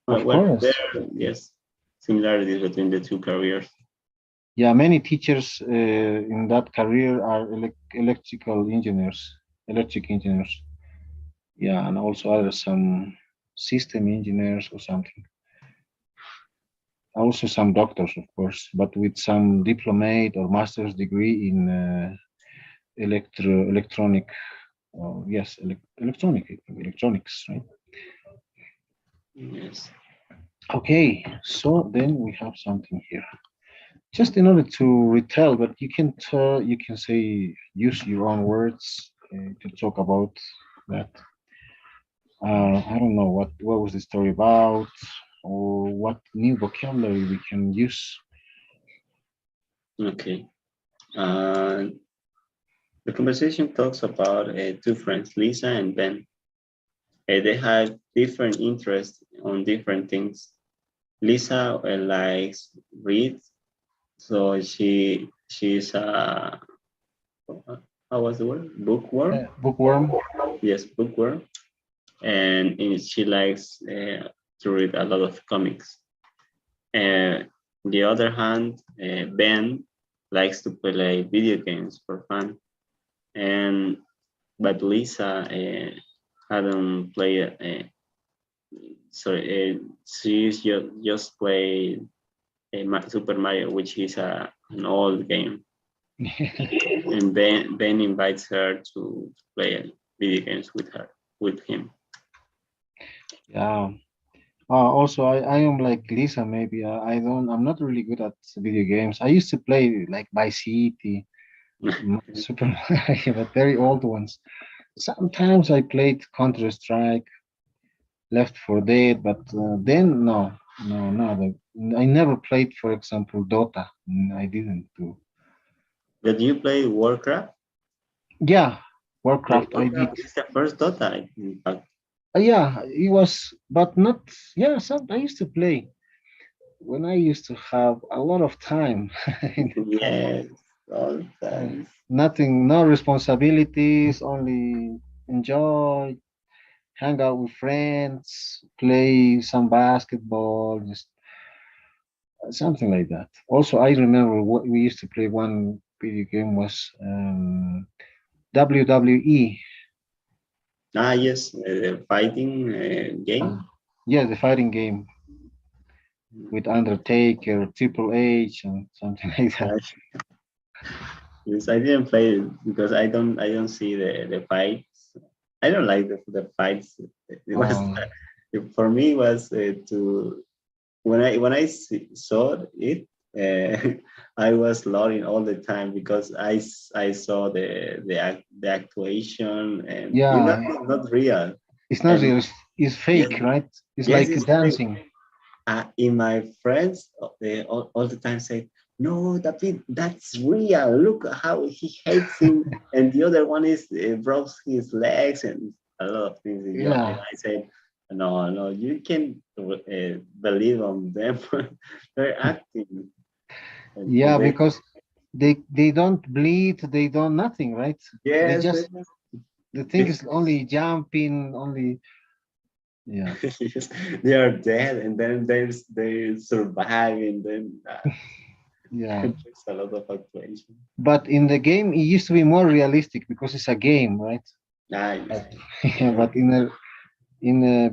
Speaker 2: of
Speaker 1: well,
Speaker 2: course.
Speaker 1: there yes, similarities between the two careers.
Speaker 2: Yeah, many teachers in that career are electrical engineers, electric engineers. Yeah, and also other some system engineers or something. Also some doctors, of course, but with some diplomate or master's degree in electronic. Yes, electronics, right?
Speaker 1: Yes.
Speaker 2: Okay, so then we have something here. Just in order to retell, but you can say use your own words to talk about that. I don't know what was the story about, or what new vocabulary we can use.
Speaker 1: Okay. Uh, the conversation talks about two friends, Lisa and Ben. They have different interests on different things. Lisa likes read, so she's how was the word, bookworm?
Speaker 2: Bookworm.
Speaker 1: Yes, bookworm, and she likes to read a lot of comics. And the other hand, Ben likes to play video games for fun, and but Lisa hadn't played. She's just played Super Mario, which is an old game, and Ben invites her to play video games with him.
Speaker 2: Yeah. Also, I am like Lisa. Maybe I'm not really good at video games. I used to play like Vice City, Super Mario, but very old ones. Sometimes I played Counter Strike, Left 4 Dead, but then no. I never played, for example, Dota. I didn't do.
Speaker 1: Did you play Warcraft?
Speaker 2: Yeah, Warcraft. I did.
Speaker 1: Warcraft is the first Dota, in fact.
Speaker 2: Yeah, it was, but not. Yeah, some I used to play when I used to have a lot of time.
Speaker 1: Yes, all the
Speaker 2: Uh,
Speaker 1: time.
Speaker 2: Nothing, no responsibilities, only enjoy, hang out with friends, play some basketball, just something like that. Also, I remember what we used to play. One video game was WWE.
Speaker 1: Yes, the fighting
Speaker 2: Uh,
Speaker 1: game.
Speaker 2: yeah, the fighting game with Undertaker, Triple H, and something like that.
Speaker 1: Uh, yes, I didn't play it because I don't see the fights. I don't like the fights. It was
Speaker 2: Uh,
Speaker 1: for me it was to saw it, I was laughing all the time because I saw the actuation, and it was
Speaker 2: yeah,
Speaker 1: not real.
Speaker 2: it's not
Speaker 1: And
Speaker 2: real. It's
Speaker 1: yes,
Speaker 2: fake, right? It's
Speaker 1: yes,
Speaker 2: like
Speaker 1: it's fake.
Speaker 2: dancing.
Speaker 1: In my friends, they all the time say, "No, David, that's real. Look how he hates him," and the other one is broke his legs and a lot of things. And
Speaker 2: Yeah,
Speaker 1: I said, "No, no, you can believe on them. They're acting." And
Speaker 2: yeah,
Speaker 1: they,
Speaker 2: because they don't bleed, they don't nothing, right? They
Speaker 1: Yes,
Speaker 2: just the thing is only jumping, only yeah.
Speaker 1: yes, they are dead, and then they survive, and then
Speaker 2: Yeah.
Speaker 1: there's a lot of fluctuation.
Speaker 2: But in the game, it used to be more realistic because it's a game, right?
Speaker 1: Nice.
Speaker 2: Yeah, but in the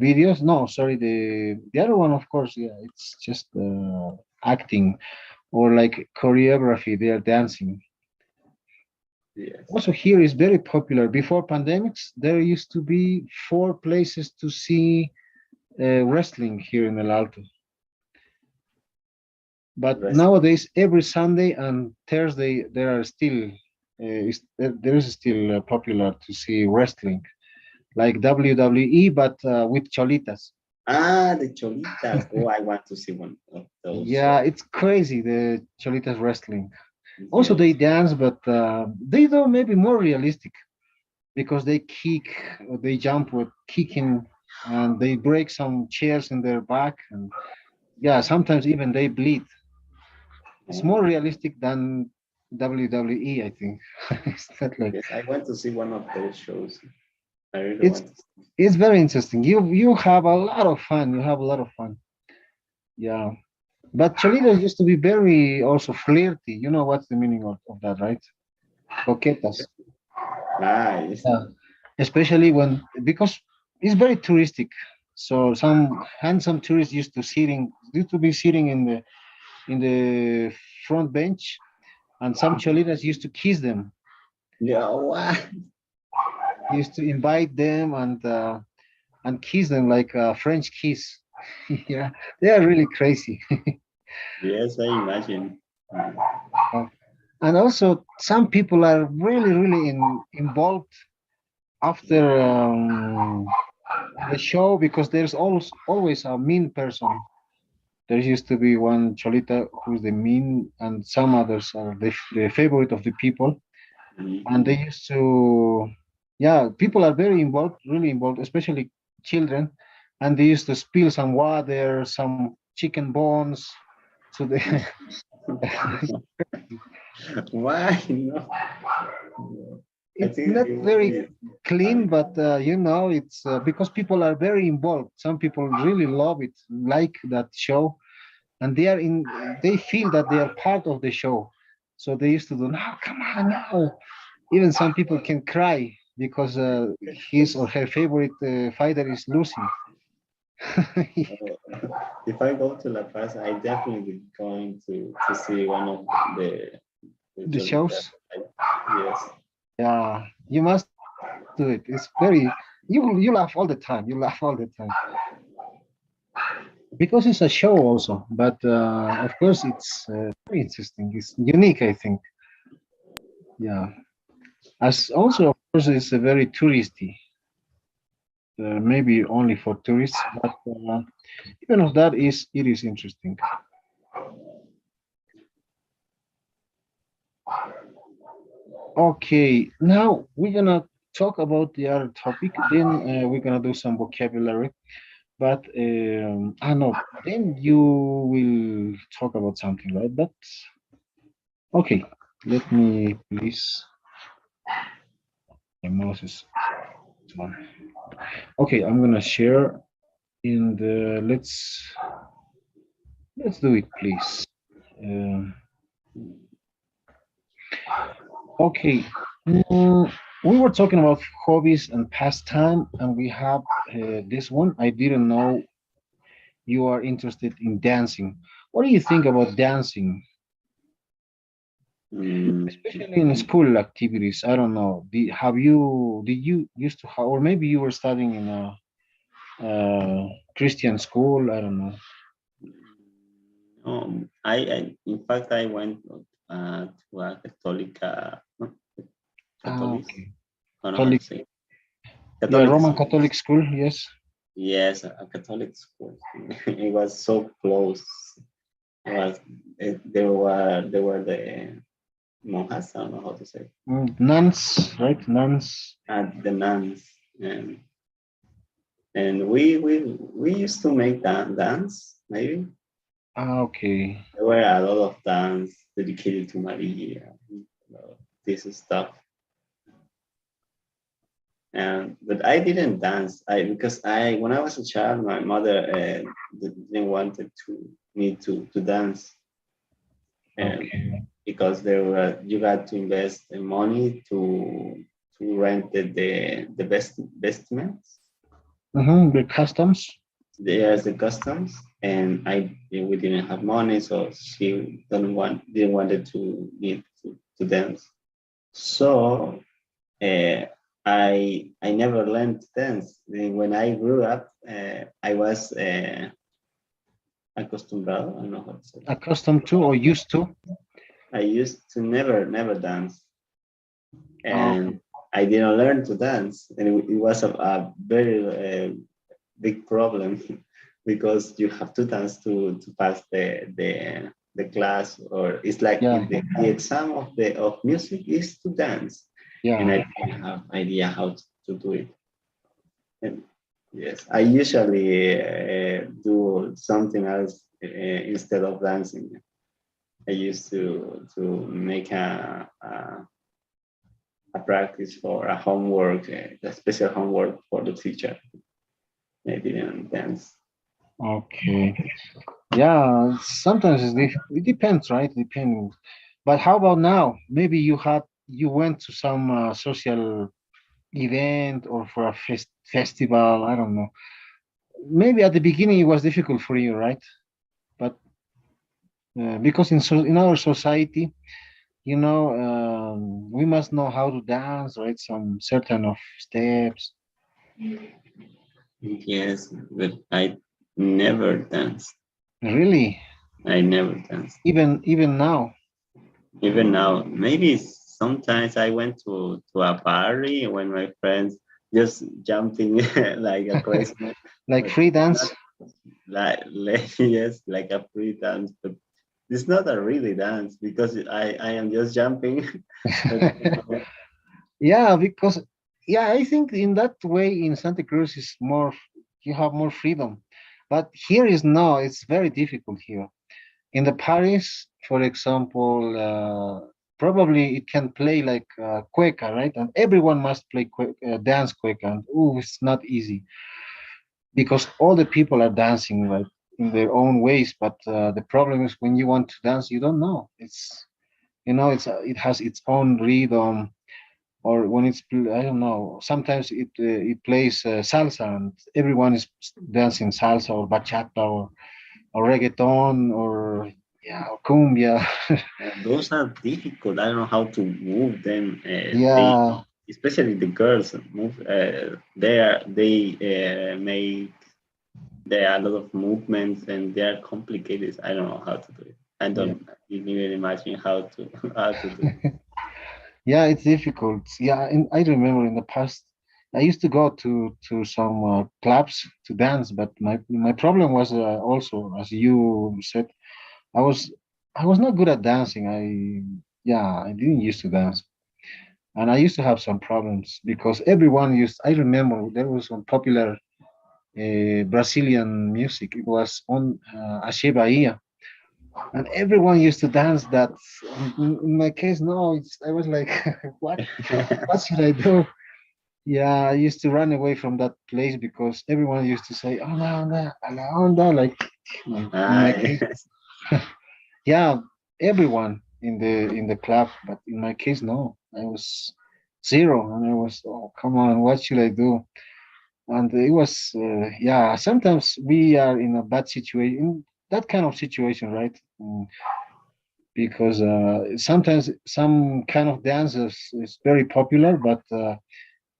Speaker 2: videos, no, sorry, the other one, of course, yeah, it's just acting or like choreography. They are dancing.
Speaker 1: Yes.
Speaker 2: Also, here is very popular. Before pandemics, there used to be four places to see wrestling here in El Alto. But
Speaker 1: Rest.
Speaker 2: nowadays, every Sunday and Thursday, there are still there is still popular to see wrestling like WWE, but with cholitas.
Speaker 1: Ah, the cholitas. Oh, I want to see one of those
Speaker 2: Yeah,
Speaker 1: shows.
Speaker 2: it's crazy the cholitas wrestling. Also, they
Speaker 1: Yes.
Speaker 2: dance, but they do maybe more realistic because they kick, or they jump with kicking, and they break some chairs in their back, and yeah, sometimes even they bleed. It's more
Speaker 1: Oh,
Speaker 2: realistic than WWE, I think. It's not like
Speaker 1: yes, I want to see one of those shows. I really
Speaker 2: it's
Speaker 1: want to see.
Speaker 2: it's very interesting. You have a lot of fun. You have a lot of fun. Yeah. But Cholitas used to be very also flirty. You know what's the meaning of that, right? Coquetas.
Speaker 1: Nice.
Speaker 2: Yeah. Especially when because it's very touristic. So some handsome tourists used to be sitting in the front bench, and some Cholitas used to kiss them.
Speaker 1: Yeah, what?
Speaker 2: Used to invite them and kiss them like a French kiss. Yeah, they are really crazy.
Speaker 1: Yes, I imagine. Mm.
Speaker 2: Uh, and also, some people are really, really involved after the show because there's always a mean person. There used to be one Cholita who's the mean, and some others are the favorite of the people. And they
Speaker 1: Mhm.
Speaker 2: used to, yeah, people are very involved, really involved, especially children. And they used to spill some water, some chicken bones. So they,
Speaker 1: Why? No. I
Speaker 2: it's
Speaker 1: think
Speaker 2: not
Speaker 1: it would
Speaker 2: very
Speaker 1: be
Speaker 2: clean,
Speaker 1: fine.
Speaker 2: but it's because people are very involved. Some people really love it, like that show, and they feel that they are part of the show. So they used to do, no, come on, no. Even some people can cry because his or her favorite fighter is losing.
Speaker 1: If I go to La Paz, I definitely going to see one of the
Speaker 2: The
Speaker 1: Jolitas.
Speaker 2: shows,
Speaker 1: Yes.
Speaker 2: yeah, you must do it. It's very you laugh all the time. You laugh all the time because it's a show also. But of course, it's very interesting. It's unique, I think. Yeah. As also, of course, it's a very touristy. Maybe only for tourists, but even of that is it is interesting. Okay, now we're gonna talk about the other topic. Then we're gonna do some vocabulary. But I know. Then you will talk about something, right? But okay, let me please. My mouse is on. Okay, I'm gonna share in the. Let's do it, please. Um, okay. We were talking about hobbies and pastime, and we have this one. I didn't know you are interested in dancing. What do you think about dancing,
Speaker 1: Mm,
Speaker 2: especially in school activities? I don't know. Did you used to have, or maybe you were studying in a Christian school? I don't know.
Speaker 1: in fact, I went to a Catholic,
Speaker 2: Ah,
Speaker 1: Catholic,
Speaker 2: okay.
Speaker 1: I don't know how
Speaker 2: Catholic,
Speaker 1: to say,
Speaker 2: yeah,
Speaker 1: Catholic
Speaker 2: Roman
Speaker 1: school.
Speaker 2: Catholic school. Yes.
Speaker 1: Yes, a Catholic school. It was so close. It was, there were the monjas, I don't know how to say,
Speaker 2: Nuns, right? Nuns.
Speaker 1: the nuns, and we used to make that dance maybe.
Speaker 2: Okay.
Speaker 1: There were a lot of dance dedicated to Maria, this stuff. And but I didn't dance. I because I when I was a child, my mother didn't wanted to me to dance, and
Speaker 2: Okay.
Speaker 1: because there were you got to invest the money to rent the best vestments.
Speaker 2: The customs.
Speaker 1: There's the customs, and we didn't have money, so she didn't wanted to me to dance. So uh, I never learned to dance. Then when I grew up, I was acostumbrado. I don't know how to say.
Speaker 2: Accustomed to or used to?
Speaker 1: I used to never dance,
Speaker 2: Oh,
Speaker 1: and I didn't learn to dance, and it was a very big problem because you have to dance to pass the class, or it's like
Speaker 2: yeah,
Speaker 1: in the exam of music is to dance, and
Speaker 2: yeah.
Speaker 1: I didn't have idea how to do it. And yes, I usually do something else instead of dancing. I used to make a practice for a homework, a special homework for the teacher. I didn't dance.
Speaker 2: Okay. Yeah, sometimes it depends, right? Depending. But how about now? Maybe you went to some social event or for a festival. I don't know. Maybe at the beginning it was difficult for you, right? But because in our society, we must know how to dance, right? Some certain of steps.
Speaker 1: Yes, but I never danced.
Speaker 2: Really,
Speaker 1: I never danced.
Speaker 2: even now.
Speaker 1: Even now, maybe sometimes I went to a party when my friends just jumping like a crazy man,
Speaker 2: Like
Speaker 1: but
Speaker 2: free
Speaker 1: it's not
Speaker 2: dance.
Speaker 1: like yes, like a free dance, but it's not a really dance because I am just jumping. But,
Speaker 2: Yeah, because yeah, I think in that way in Santa Cruz is more you have more freedom. But here is no, it's very difficult here. In the Paris, for example, probably it can play like cueca, right? And everyone must play dance cueca, and oh, it's not easy because all the people are dancing like in their own ways. But the problem is when you want to dance, you don't know. It has its own rhythm, or when I don't know. Sometimes it plays salsa, and everyone is dancing salsa or bachata or reggaeton or yeah or cumbia.
Speaker 1: those are difficult. I don't know how to move them. They,
Speaker 2: Yeah,
Speaker 1: especially the girls, move. They make there are a lot of movements and they are complicated. I don't know how to do it. I
Speaker 2: yeah,
Speaker 1: don't even imagine how to how to do it.
Speaker 2: yeah. It's difficult. Yeah, and I remember in the past, I used to go to some clubs to dance, but my problem was also, as you said, I was I was not good at dancing. I didn't used to dance, and I used to have some problems because everyone used. I remember there was some popular Brazilian music. It was on Axé Bahia, and everyone used to dance that. In my case, no, I was like, what should I do? Yeah, I used to run away from that place because everyone used to say, "Oh no, no, no, no," in my
Speaker 1: I,
Speaker 2: case, yeah, everyone in the club, but in my case, no, I was zero, and I was, oh, come on, what should I do? And it was, yeah, sometimes we are in a bad situation, that kind of situation, right? Because sometimes some kind of dances is very popular, but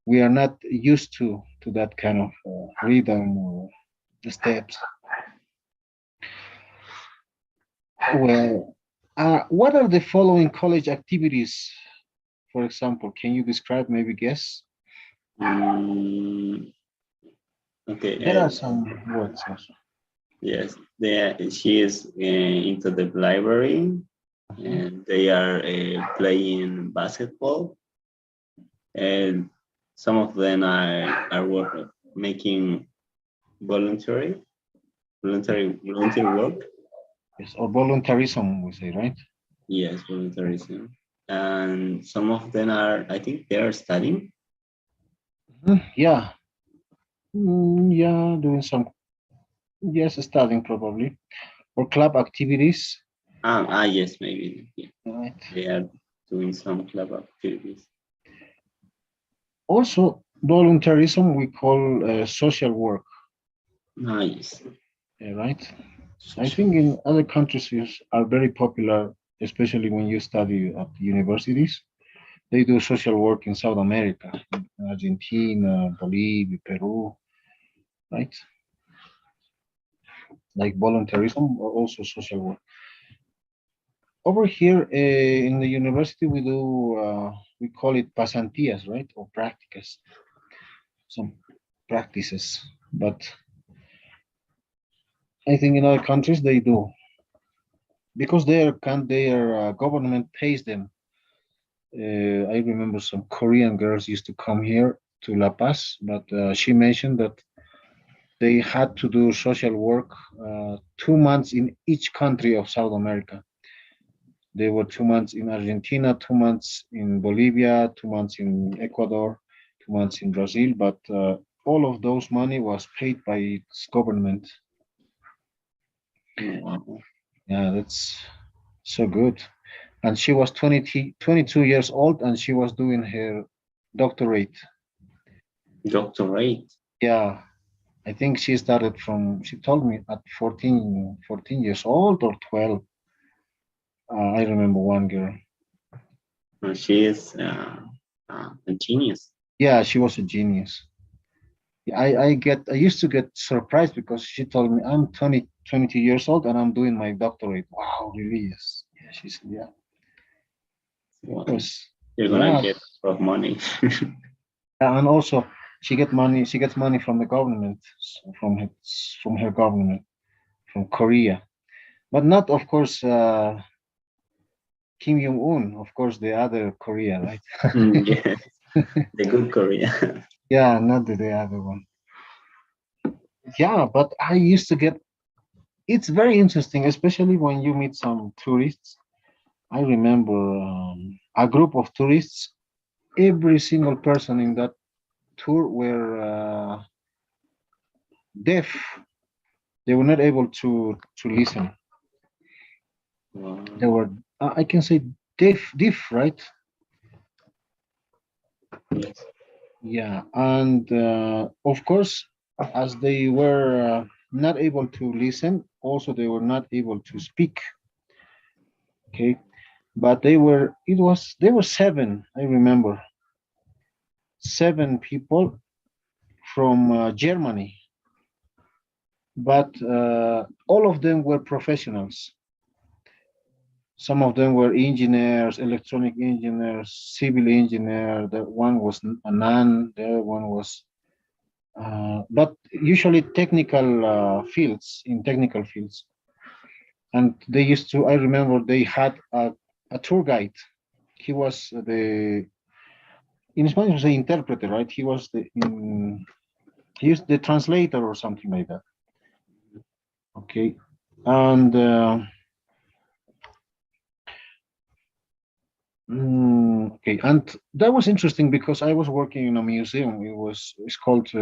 Speaker 2: we are not used to that kind of rhythm or steps. Well, what are the following college activities? For example, can you describe, maybe guess?
Speaker 1: mm, okay.
Speaker 2: There are some words also.
Speaker 1: Yes, she is into the library,
Speaker 2: Mhm.
Speaker 1: and they are playing basketball, and some of them making voluntary volunteer work.
Speaker 2: Yes, or voluntarism, we say, right?
Speaker 1: Yes, voluntarism. And some of them are, I think they are studying.
Speaker 2: Yeah, yeah, doing some, yes, studying probably, or club activities,
Speaker 1: Yes, maybe. Yeah.
Speaker 2: right?
Speaker 1: They are doing some club activities.
Speaker 2: Also, voluntarism we call social work,
Speaker 1: Yes.
Speaker 2: right? I
Speaker 1: Social.
Speaker 2: think in other countries are very popular, especially when you study at universities. They do social work in South America, in Argentina, Bolivia, Peru, right? Like voluntarism or also social work. Over here in the university, we call it pasantías, right? Or practicas, some practices. But I think in other countries they do because their government pays them. I remember some Korean girls used to come here to La Paz, but she mentioned that they had to do social work 2 months in each country of South America. They were 2 months in Argentina, 2 months in Bolivia, 2 months in Ecuador, 2 months in Brazil, but all of those money was paid by its government.
Speaker 1: Wow.
Speaker 2: Yeah, that's so good. And she was 22 years old and she was doing her doctorate.
Speaker 1: Doctorate.
Speaker 2: Yeah, I think she started she told me at 14 years old or 12. I remember one girl.
Speaker 1: She is a genius.
Speaker 2: Yeah, she was a genius. I used to get surprised because she told me I'm 22 years old and I'm doing my doctorate. Wow, really? Yes. Yeah, she said, yeah. It
Speaker 1: Well,
Speaker 2: was,
Speaker 1: you're gonna
Speaker 2: yeah.
Speaker 1: get a lot of money.
Speaker 2: And also she gets money from the government, from her government, from Korea. But not, of course, Kim Jong-un, of course, the other Korea, right?
Speaker 1: Yes, the good Korea.
Speaker 2: Yeah, not the other one. Yeah, but I used to get, it's very interesting, especially when you meet some tourists. I remember a group of tourists, every single person in that tour were deaf. They were not able to listen. They
Speaker 1: Wow.
Speaker 2: were, I can say, deaf, right?
Speaker 1: Yes.
Speaker 2: Yeah, and of course, as they were not able to listen, also they were not able to speak. Okay, but they were seven. I remember seven people from Germany, but all of them were professionals. Some of them were engineers, electronic engineers, civil engineer. The one was a nun. The other one was, but usually technical fields, in technical fields. And they used to. I remember they had a tour guide. He was in Spanish, was the interpreter, right? He was he used the translator or something like that. Okay, and okay, and that was interesting because I was working in a museum. It's called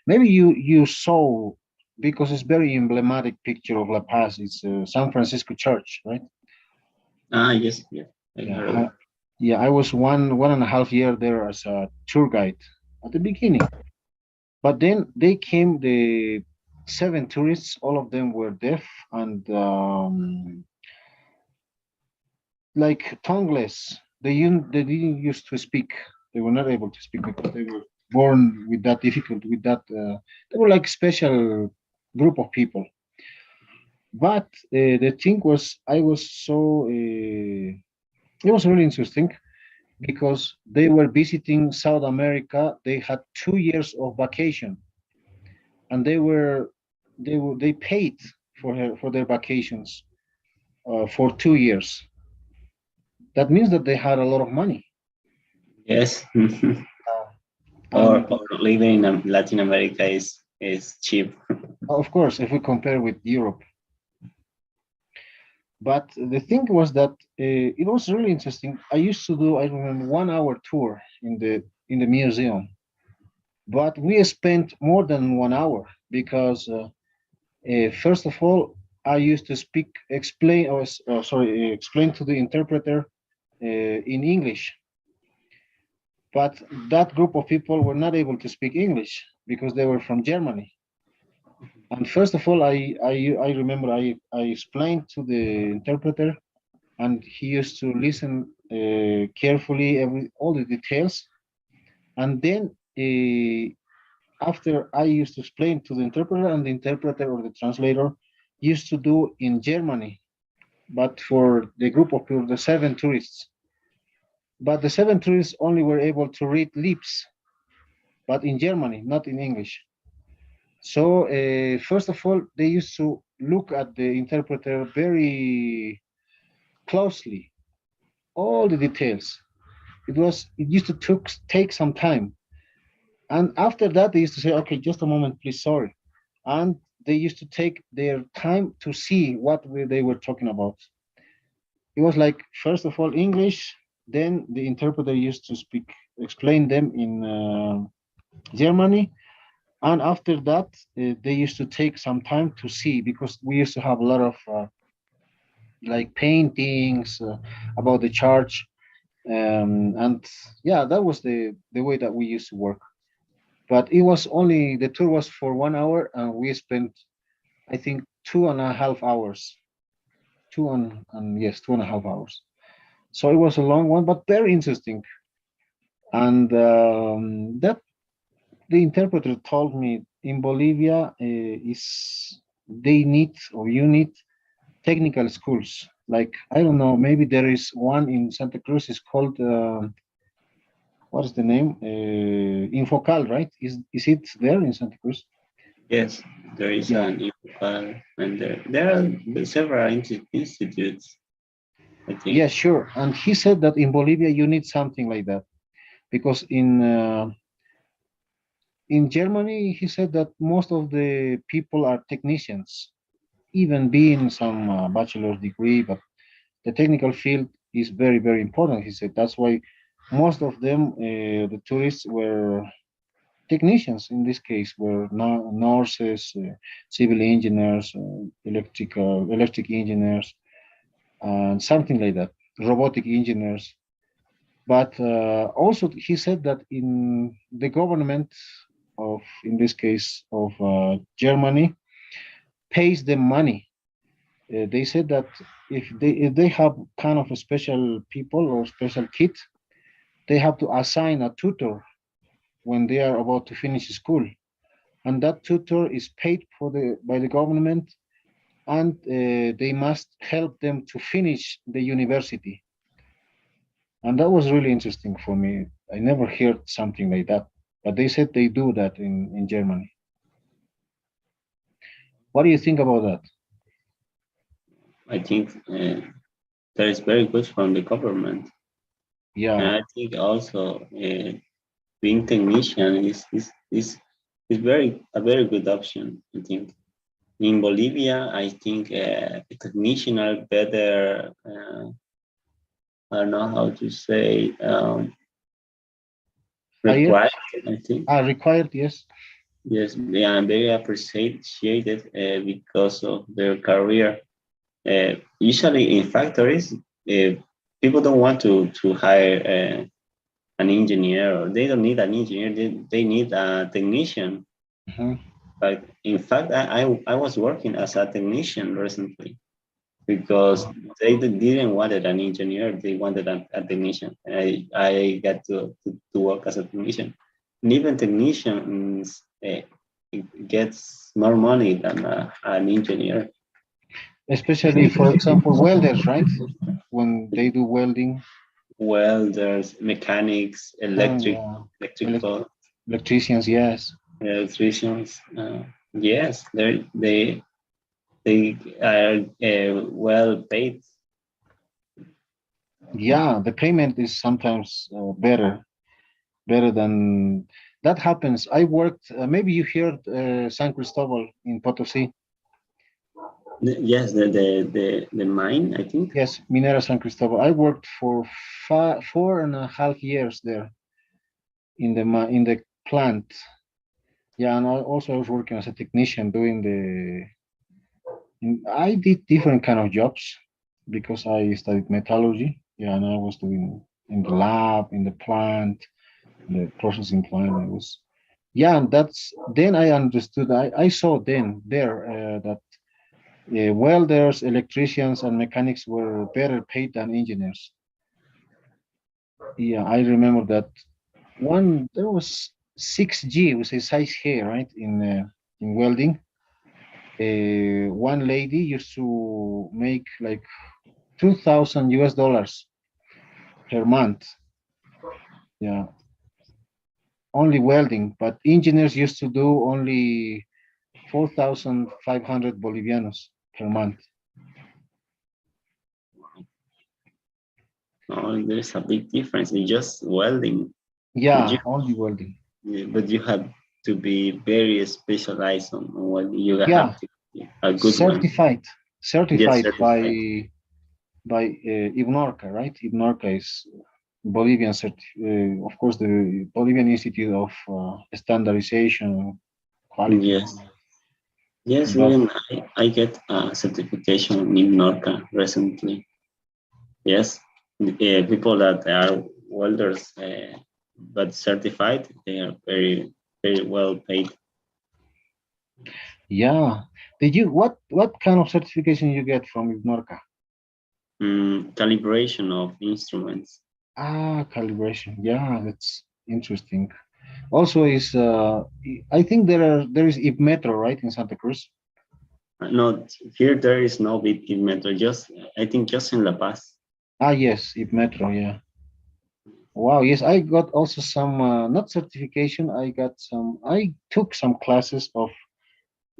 Speaker 2: maybe you saw because it's very emblematic picture of La Paz. It's San Francisco Church, right?
Speaker 1: Yes, yes. I
Speaker 2: Yeah,
Speaker 1: heard.
Speaker 2: yeah. I was one and a half year there as a tour guide at the beginning, but then they came the seven tourists. All of them were deaf and like tongueless. They didn't used to speak. They were not able to speak because they were born with that difficulty. With that, they were like special group of people. But the thing was, I was so it was really interesting because they were visiting South America. They had 2 years of vacation, and they paid for their vacations for 2 years. That means that they had a lot of money.
Speaker 1: Yes.
Speaker 2: And
Speaker 1: Or living in Latin America is cheap.
Speaker 2: of course, if we compare with Europe, But the thing was that it was really interesting. I used to do, I remember, 1 hour tour in the museum, but we spent more than 1 hour because first of all, I used to explain, explain to the interpreter in English, but that group of people were not able to speak English because they were from Germany. And first of all, I remember I explained to the interpreter, and he used to listen carefully all the details. And then after I used to explain to the interpreter, and the interpreter or the translator used to do in Germany, but for the group of people, the seven tourists. But the seven tourists only were able to read lips, but in Germany, not in English. So first of all, they used to look at the interpreter very closely, all the details. It used to take some time, and after that they used to say, "Okay, just a moment, please, sorry," and they used to take their time to see what they were talking about. It was like first of all English, then the interpreter used to explain them in Germany, and after that they used to take some time to see because we used to have a lot of like paintings about the church, and yeah, that was the way that we used to work. But it was only the tour was for 1 hour, and we spent I think 2.5 hours, and yes, 2.5 hours. So it was a long one, but very interesting. And that the interpreter told me in Bolivia is they need or you need technical schools. Like I don't know, maybe there is one in Santa Cruz. It's called what is the name? Infocal, right? Is it there in Santa Cruz?
Speaker 1: Yes, there is
Speaker 2: Yeah,
Speaker 1: an IPAL, and there are several institutes, I
Speaker 2: yeah,
Speaker 1: think.
Speaker 2: sure. And he said that in Bolivia you need something like that because in Germany he said that most of the people are technicians, even being some bachelor's degree, but the technical field is very very important. He said that's why most of them, the tourists, were technicians. In this case, were nurses, civil engineers, electric engineers, and something like that, robotic engineers. But also, he said that in the government of, in this case, of Germany, pays them money. They said that if they have kind of a special people or special kids, they have to assign a tutor when they are about to finish school, and that tutor is paid for the by the government, and they must help them to finish the university. And that was really interesting for me. I never heard something like that, but they said they do that in Germany. What do you think about that?
Speaker 1: I think that is very good from the government. And
Speaker 2: Yeah,
Speaker 1: I think also being technician is very a very good option. I think in Bolivia, I think a technician are better. I don't know how to say
Speaker 2: hired,
Speaker 1: required. I think
Speaker 2: required, yes.
Speaker 1: yes, they are very appreciated because of their career. Usually in factories, people don't want to hire an engineer, or they don't need an engineer. They need a technician.
Speaker 2: Mhm.
Speaker 1: But in fact, I was working as a technician recently because they didn't wanted an engineer. They wanted a technician. And I got to work as a technician. And even technicians gets more money than an engineer.
Speaker 2: Especially, for example, welders, right? When they do welding,
Speaker 1: Welders, mechanics,
Speaker 2: yeah, elect-
Speaker 1: electrical,
Speaker 2: electricians, yes.
Speaker 1: electricians. Yes, they are well paid.
Speaker 2: Yeah, the payment is sometimes better than that happens. I worked, maybe you heard San Cristobal in Potosi.
Speaker 1: Yes, the mine, I think.
Speaker 2: Yes, Minera San Cristobal. I worked for 4.5 years there in the plant. Yeah, and also I was working as a technician doing I did different kind of jobs because I studied metallurgy. Yeah, and I was doing in the lab, in the plant, the processing plant. It was, yeah, and that's then I understood. I saw then there that welders, electricians, and mechanics were better paid than engineers. Yeah, I remember that one. There was 6G, was a size K, right, in welding. One lady used to make like 2,000 US dollars per month. Yeah, only welding, but engineers used to do only 4,500 Bolivianos per month.
Speaker 1: Oh, there's a big difference in just welding. But you,
Speaker 2: Yeah, only welding.
Speaker 1: but you have to be very specialized on what you
Speaker 2: Yeah,
Speaker 1: have to be a good one.
Speaker 2: certified,
Speaker 1: Get
Speaker 2: certified
Speaker 1: certified.
Speaker 2: by IBNORCA, right? IBNORCA is Bolivian, of course, the Bolivian Institute of Standardization Quality.
Speaker 1: Yes. Yes,
Speaker 2: But
Speaker 1: even I get a certification in Norca recently. Yes, people that are welders but certified, they are very well paid.
Speaker 2: yeah, did you what kind of certification you get from IBNORCA?
Speaker 1: Calibration of instruments.
Speaker 2: Ah, calibration. Yeah, that's interesting. Also, is I think there is IPMetro, right, in Santa Cruz.
Speaker 1: No, here there is no big metro. Just I think just in La Paz.
Speaker 2: Ah, yes, IPMetro. Yeah. Wow. Yes, I got also some not certification. I got some. I took some classes of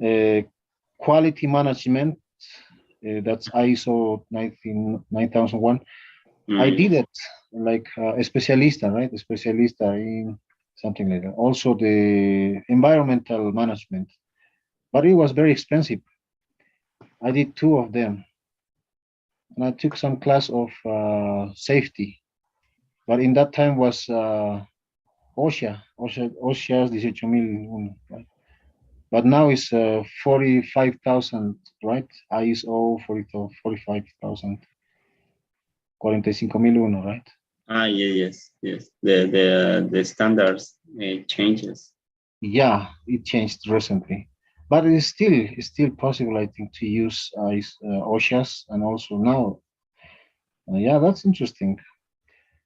Speaker 2: uh, quality management. That's ISO 9001. I
Speaker 1: Mm,
Speaker 2: did it like a specialista, right? A specialista in something like that. Also the environmental management, but it was very expensive. I did two of them, and I took some class of safety. But in that time was OSHA's 18,001, right? But now it's 45,000, right? ISO 45,000, 45,001, right?
Speaker 1: yes. The standards changes.
Speaker 2: Yeah, it changed recently, but it's still possible, I think, to use OSHA's and also now. Yeah, that's interesting.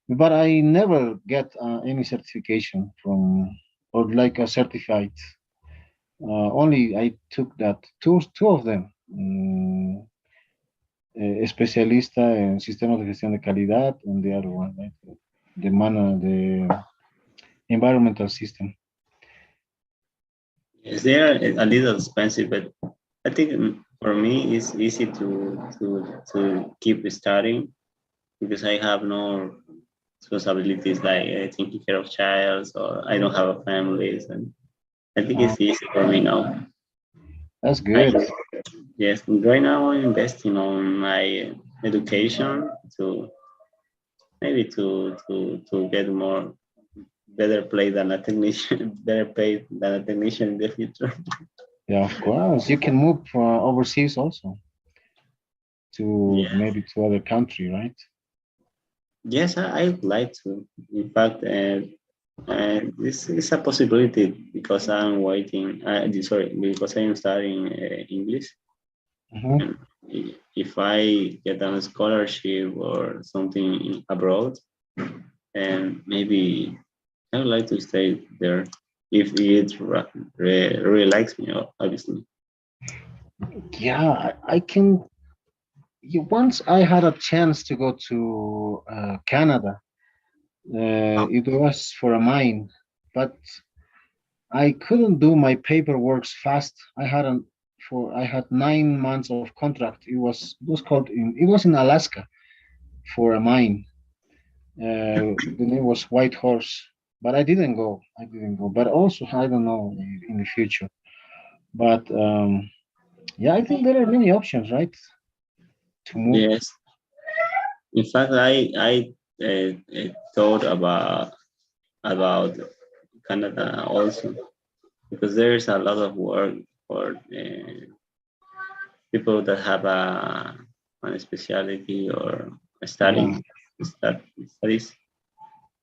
Speaker 2: But I never get any certification from or like a certified. Only I took that two of them. Especialista en sistemas de gestión de calidad and the other one, right? The environmental system.
Speaker 1: Yes, they are a little expensive, but I think for me it's easy to keep studying because I have no responsibilities like taking care of child or I don't have a family, and I think
Speaker 2: Uh,
Speaker 1: it's easy for me now.
Speaker 2: that's
Speaker 1: I,
Speaker 2: good.
Speaker 1: yes, right now I'm investing on my education to maybe to get more better play than a technician, better paid than a technician in the future.
Speaker 2: Yeah, of course. You can move overseas also to
Speaker 1: Yeah.
Speaker 2: maybe to other country, right?
Speaker 1: Yes, I would like to. In fact, this is a possibility because I'm waiting. Sorry, because I am studying English,
Speaker 2: Hmm.
Speaker 1: and if I get a scholarship or something abroad, and maybe I would like to stay there if it really likes me, obviously.
Speaker 2: Yeah, I can. Once I had a chance to go to Canada. It was for a mine, but I couldn't do my paperwork fast. I had 9 months of contract. It was in Alaska for a mine. The name was White Horse, but I didn't go. I didn't go. But also I don't know in the future. But Yeah, I think there are many options, right, to move.
Speaker 1: Yes. In fact, I thought about Canada also because there is a lot of work for people that have a specialty or
Speaker 2: Yeah,
Speaker 1: studying studies.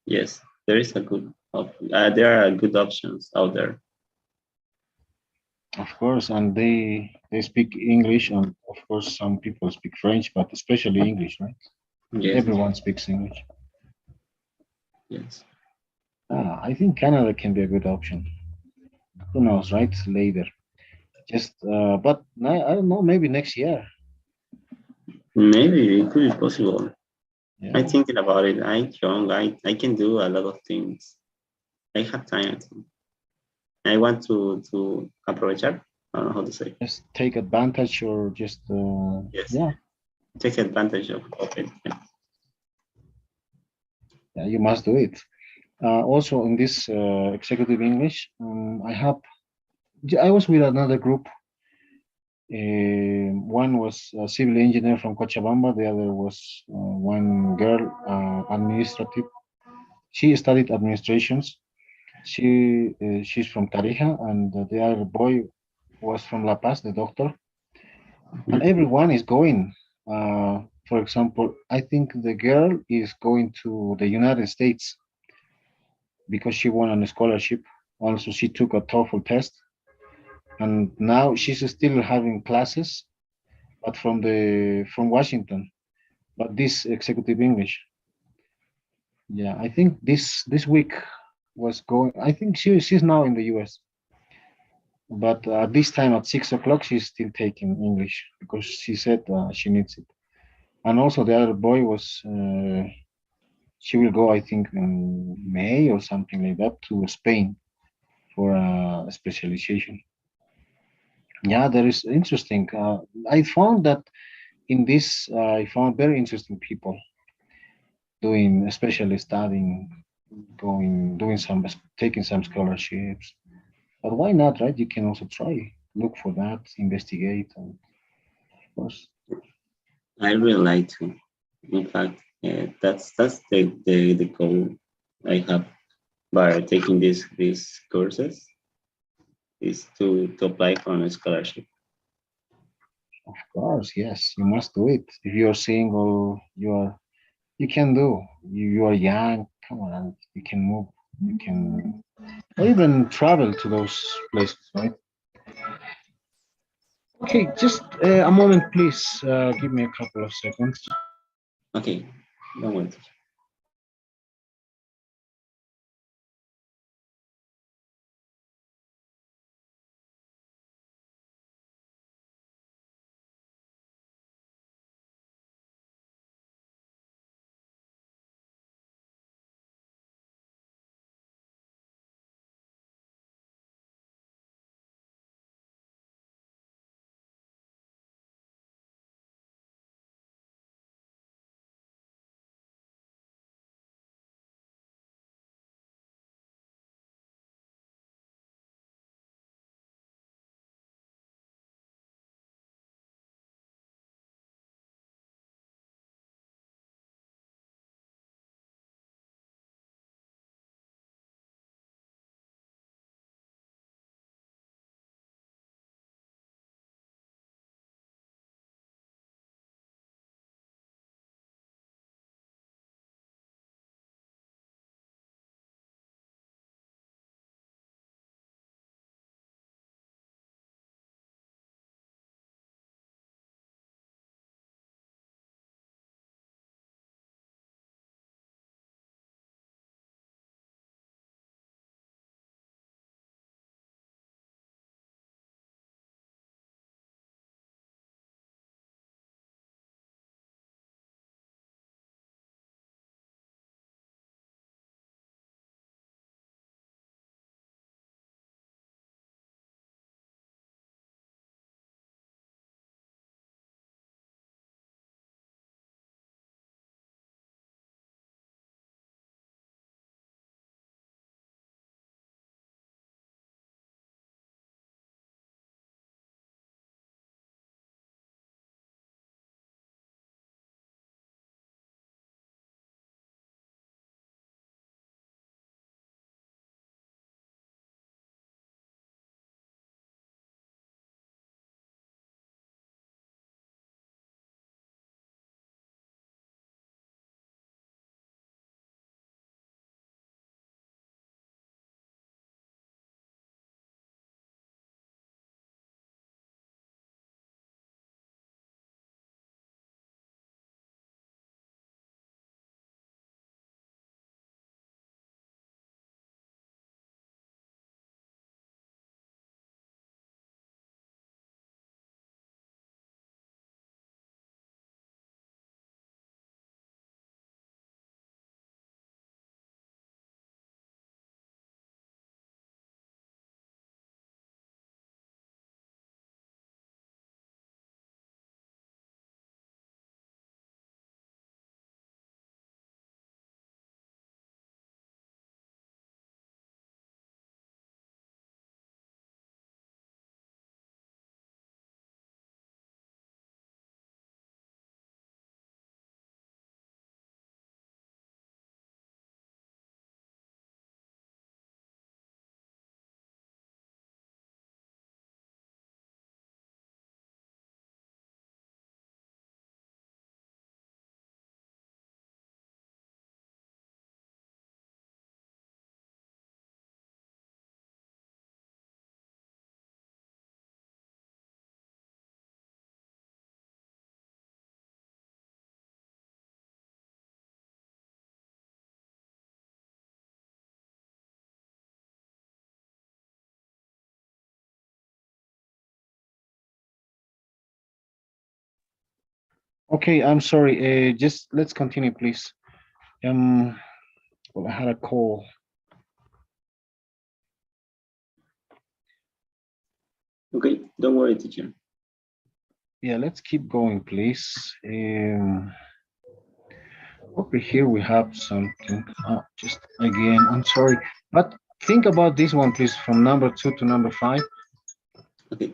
Speaker 1: Yes, there is a there are good options out there.
Speaker 2: of course, and they speak English, and of course, some people speak French, but especially English, right?
Speaker 1: Yes,
Speaker 2: Everyone speaks English.
Speaker 1: yes.
Speaker 2: I think Canada can be a good option. Who knows, right? Later, just but I don't know. Maybe next year.
Speaker 1: Maybe it could be possible. I'm
Speaker 2: Yeah.
Speaker 1: thinking about it. I'm young. I can do a lot of things. I have time. I think. I want to aprovechar. I don't know how to say.
Speaker 2: Just take advantage or just
Speaker 1: Yes,
Speaker 2: yeah,
Speaker 1: take advantage of it. Yeah.
Speaker 2: yeah, you must do it. Also in this executive English, I was with another group. One was a civil engineer from Cochabamba. The other was one girl, administrative. She studied administrations. She's from Tarija, and the other boy was from La Paz, the doctor. And
Speaker 1: Mhm.
Speaker 2: everyone is going. For example, I think the girl is going to the United States because she won a scholarship. Also, she took a TOEFL test, and now she's still having classes, but from Washington. But this executive English, yeah, I think this week was going. I think she's now in the U.S. But this time at 6 o'clock, she's still taking English because she said she needs it. And also the other boy was she will go, I think, in May or something like that to Spain for a specialization. Yeah, there is interesting. I found that in this, I found very interesting people doing, especially studying, doing taking some scholarships. But why not, right? You can also try, look for that, investigate, and of course,
Speaker 1: I really like to. In fact, that's the goal I have by taking these courses is to apply for a scholarship.
Speaker 2: of course, yes, you must do it. If you are single, you can do. You are young. Come on, you can move. You can or even travel to those places, right? Okay, just a moment, please. Give me a couple of seconds.
Speaker 1: Okay, don't worry.
Speaker 2: Okay, I'm sorry. Just let's continue, please. Well, I had a call.
Speaker 1: Okay, don't worry, teacher.
Speaker 2: Yeah, let's keep going, please. Over here we have something. Just again, I'm sorry, but think about this one, please, from number 2 to number 5.
Speaker 1: Okay.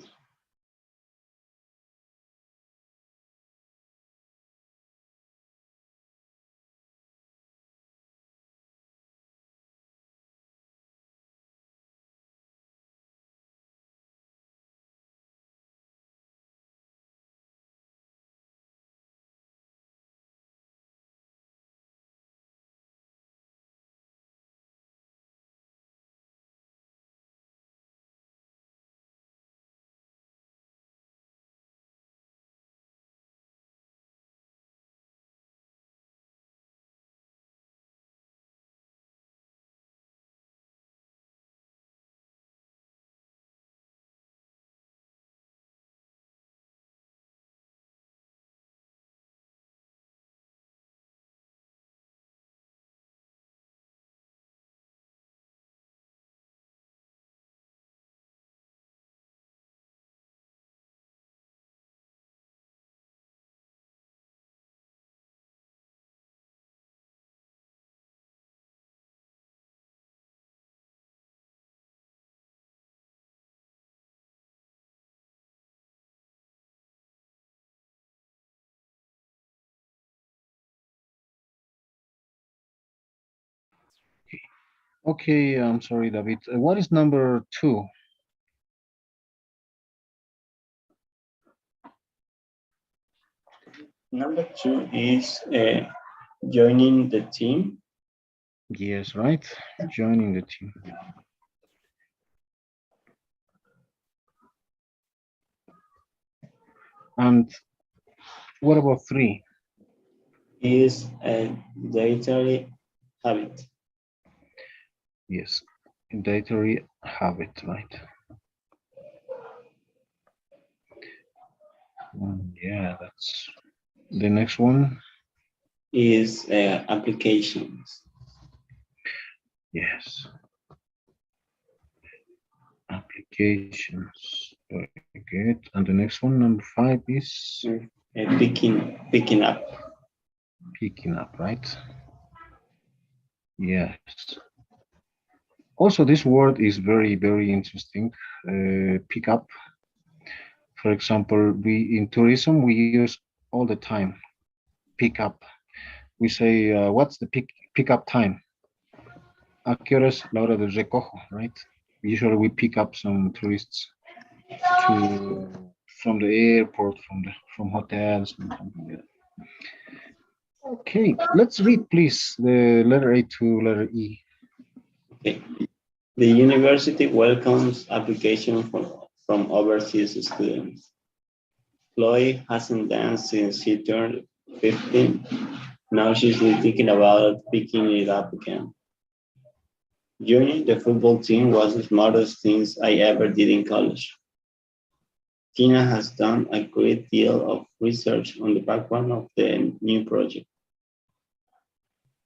Speaker 2: Okay, I'm sorry, David. What is number 2?
Speaker 1: Number 2 is joining the team.
Speaker 2: Yes, right. Joining the team. And what about 3?
Speaker 1: Is a dietary habit.
Speaker 2: Yes, dietary habit, right? Yeah, that's the next one.
Speaker 1: Is applications.
Speaker 2: Yes, applications. Very good. And the next one, number 5, is
Speaker 1: Picking up.
Speaker 2: picking up, right? Yes. Also, this word is very, very interesting. Pick up. For example, we in tourism we use all the time. Pick up. We say, what's the pick up time? ¿A qué hora es la hora del recojo? Right? Usually we pick up some tourists to from the airport, from hotels, and something like that. Okay, let's read, please, the letter A to letter E.
Speaker 1: Okay. The university welcomes applications from overseas students. Chloe hasn't danced since she turned 15. Now she's thinking about picking it up again. Joining the football team was the smartest thing I ever did in college. Tina has done a great deal of research on the background of the new project.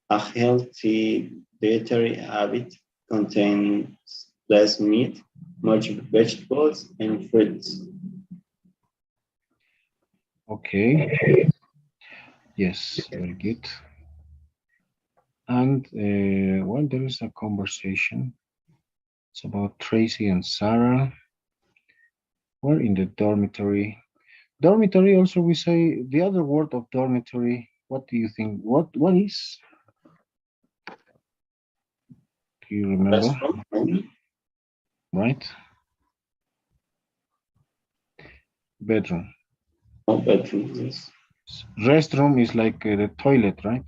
Speaker 1: A healthy dietary habit contains less meat, more vegetables, and fruits.
Speaker 2: Okay, yes, very good. And well, there is a conversation. It's about Tracy and Sarah. We're in the dormitory. Dormitory also we say the other word of dormitory. What do you think? What is? Do you remember?
Speaker 1: Restroom,
Speaker 2: Right? Bedroom.
Speaker 1: no bedroom, yes.
Speaker 2: Restroom is like the toilet, right?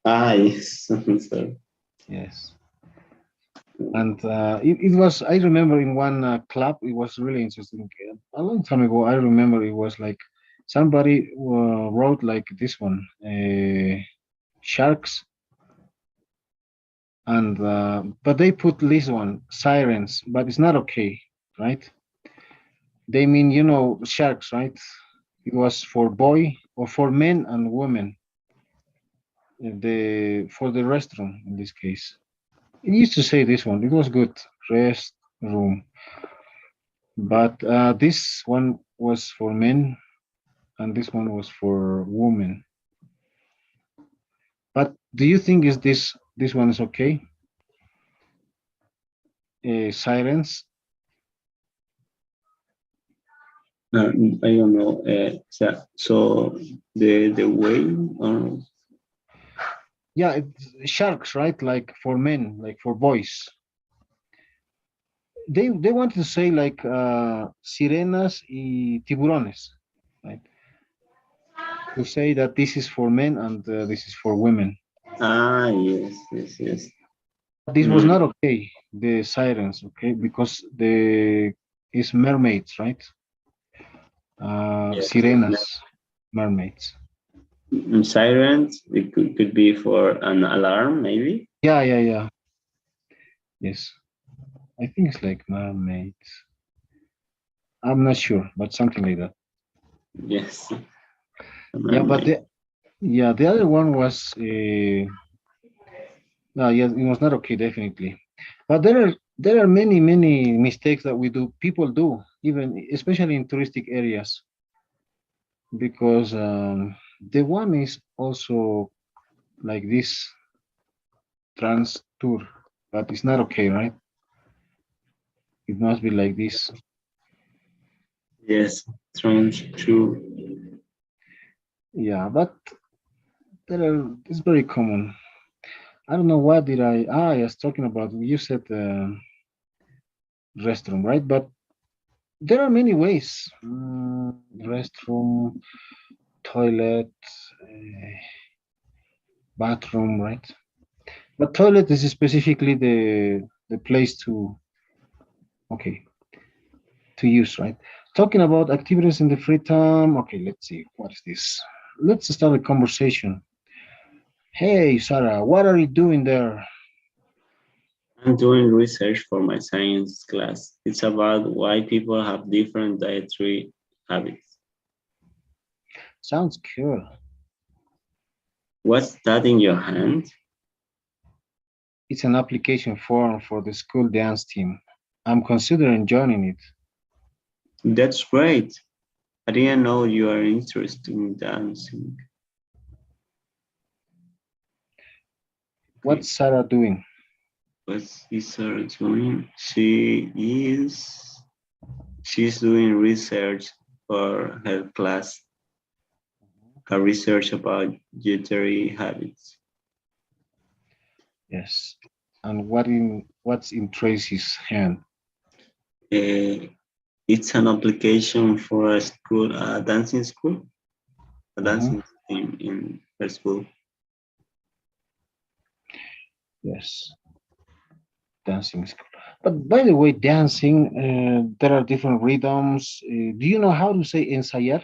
Speaker 1: Ah, yes. Sorry.
Speaker 2: Yes. And it was, I remember in one club, it was really interesting. A long time ago, I remember it was like somebody wrote like this one, sharks, and but they put this one, sirens, but it's not okay, right? They mean, sharks, right? It was for boy, or for men and women. The for the restroom in this case. It used to say this one. It was good. Restroom. But this one was for men and this one was for women. But do you think is this one is okay? Sirens?
Speaker 1: I don't know. So the way,
Speaker 2: Yeah, it's sharks, right? Like for men, like for boys. They wanted to say like sirenas y tiburones, right? To say that this is for men and this is for women.
Speaker 1: yes, yes, yes.
Speaker 2: This was
Speaker 1: Mm,
Speaker 2: not okay, the sirens, okay, because the is mermaids, right?
Speaker 1: yes.
Speaker 2: Sirenas, mermaids.
Speaker 1: Sirens, it could be for an alarm, maybe.
Speaker 2: Yeah, yeah, yeah. Yes, I think it's like mermaids. I'm not sure, but something like that.
Speaker 1: Yes, a
Speaker 2: Yeah, but
Speaker 1: mermaid.
Speaker 2: the other one was no, yeah, it was not okay, definitely. But there are many mistakes that we do, people do, even especially in touristic areas, because the one is also like this trans tour, but it's not okay, right? It must be like this.
Speaker 1: Yes, true.
Speaker 2: Yeah, but it's very common. I don't know what did I. I was talking about. You said restroom, right? But there are many ways. Restroom, toilet, bathroom, right? But toilet is specifically the place to okay to use, right? Talking about activities in the free time. Okay, let's see. What is this? Let's start a conversation. Hey, Sarah, what are you doing there?
Speaker 1: I'm doing research for my science class. It's about why people have different dietary habits.
Speaker 2: Sounds cool.
Speaker 1: What's that in your hand?
Speaker 2: It's an application form for the school dance team. I'm considering joining it.
Speaker 1: That's great. I didn't know you are interested in dancing. Okay,
Speaker 2: What's Sarah doing?
Speaker 1: what's Isara doing? She's doing research for her class, her research about dietary habits.
Speaker 2: Yes. And what's in Tracy's hand?
Speaker 1: Uh, it's an application for a
Speaker 2: Mhm.
Speaker 1: dancing team in her school.
Speaker 2: Yes, dancing school. But by the way, dancing, there are different rhythms. Do you know how to say ensayar?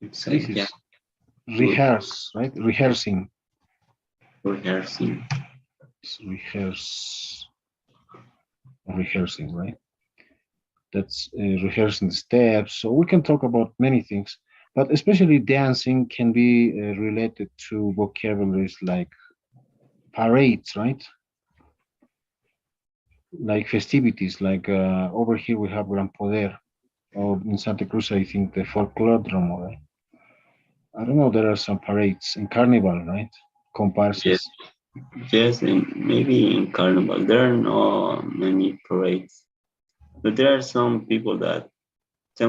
Speaker 1: It's
Speaker 2: This
Speaker 1: yeah,
Speaker 2: is
Speaker 1: good
Speaker 2: rehearse, right? Rehearsing.
Speaker 1: rehearsing.
Speaker 2: It's rehearsing, right? That's rehearsing the steps. So we can talk about many things, but especially dancing can be related to vocabularies like parades, right? Like festivities, like over here we have Gran Poder, or in Santa Cruz, I think the Folklódromo, right? I don't know, there are some parades in Carnival, right?
Speaker 1: Yes,
Speaker 2: Comparsas.
Speaker 1: yes, and maybe in Carnival there are no many parades, but there are some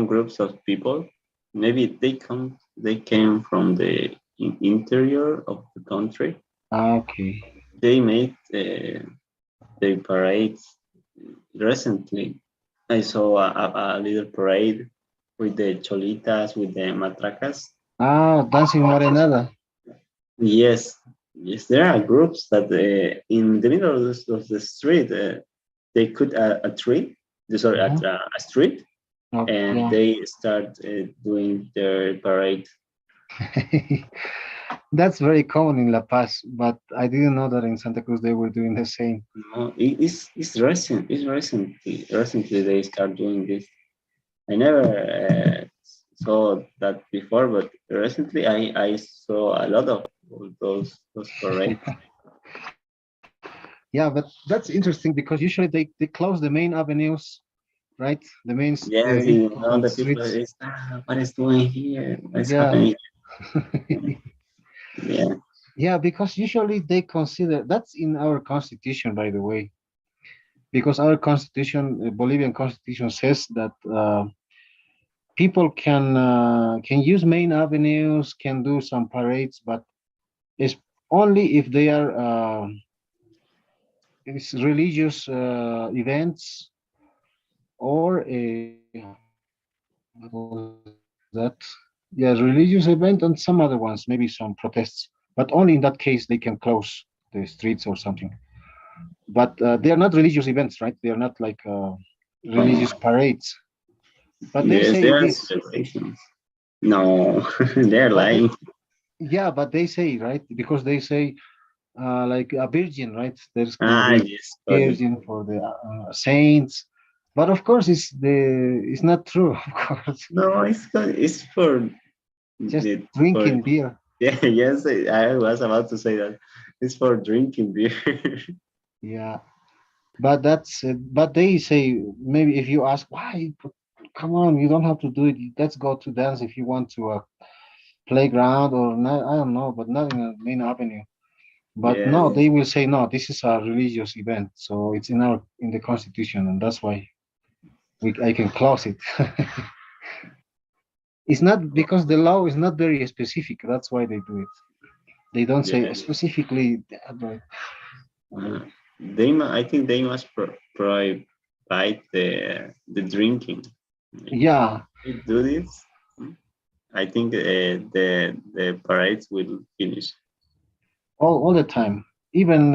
Speaker 1: groups of people. Maybe they came from the interior of the country.
Speaker 2: Ah, okay.
Speaker 1: They made the parades recently. I saw a little parade with the cholitas, with the matracas.
Speaker 2: Ah, Dancing Marenada.
Speaker 1: Yes, yes, there are groups that in the middle of the street they cut a tree, sorry,
Speaker 2: Mhm.
Speaker 1: a street, and
Speaker 2: Okay.
Speaker 1: they start doing their parade.
Speaker 2: That's very common in La Paz, but I didn't know that in Santa Cruz they were doing the same.
Speaker 1: No, it's recent. It's recently they start doing this. I never saw that before, but recently I saw a lot of those parades.
Speaker 2: Yeah, but that's interesting because usually they close the main avenues, right? The main
Speaker 1: Yes, the
Speaker 2: important
Speaker 1: people
Speaker 2: streets.
Speaker 1: is what is doing here? What's
Speaker 2: Yeah.
Speaker 1: happening? Yeah.
Speaker 2: Yeah, because usually they consider that's in our constitution, by the way, because our constitution, Bolivian constitution, says that people can use main avenues, can do some parades, but it's only if they are it's religious events or a what was that? Yeah, religious event and some other ones, maybe some protests. But only in that case they can close the streets or something. But they are not religious events, right? They are not like religious parades. But they
Speaker 1: Yes,
Speaker 2: say
Speaker 1: there are
Speaker 2: this.
Speaker 1: celebrations. No, they're
Speaker 2: But they,
Speaker 1: lying.
Speaker 2: yeah, but they say right because they say like a virgin, right? There's gonna
Speaker 1: Ah,
Speaker 2: be
Speaker 1: yes, got it.
Speaker 2: virgin for the saints. But of course, it's not true. Of course,
Speaker 1: No, it's for
Speaker 2: just
Speaker 1: it for
Speaker 2: drinking beer.
Speaker 1: yeah. Yes, I was about to say that it's for drinking beer.
Speaker 2: Yeah, but but they say maybe if you ask why, but come on, you don't have to do it. Let's go to dance if you want to a playground or not, I don't know, but not in a main avenue. But no,
Speaker 1: Yes,
Speaker 2: they will say no. This is a religious event, so it's in the constitution, and that's why we I can close it. It's not because the law is not very specific. That's why they do it. They don't say
Speaker 1: yes.
Speaker 2: specifically that, but
Speaker 1: Uh, I think they must prohibit the drinking. If
Speaker 2: yeah,
Speaker 1: they do this, I think the parades will finish.
Speaker 2: all the time. Even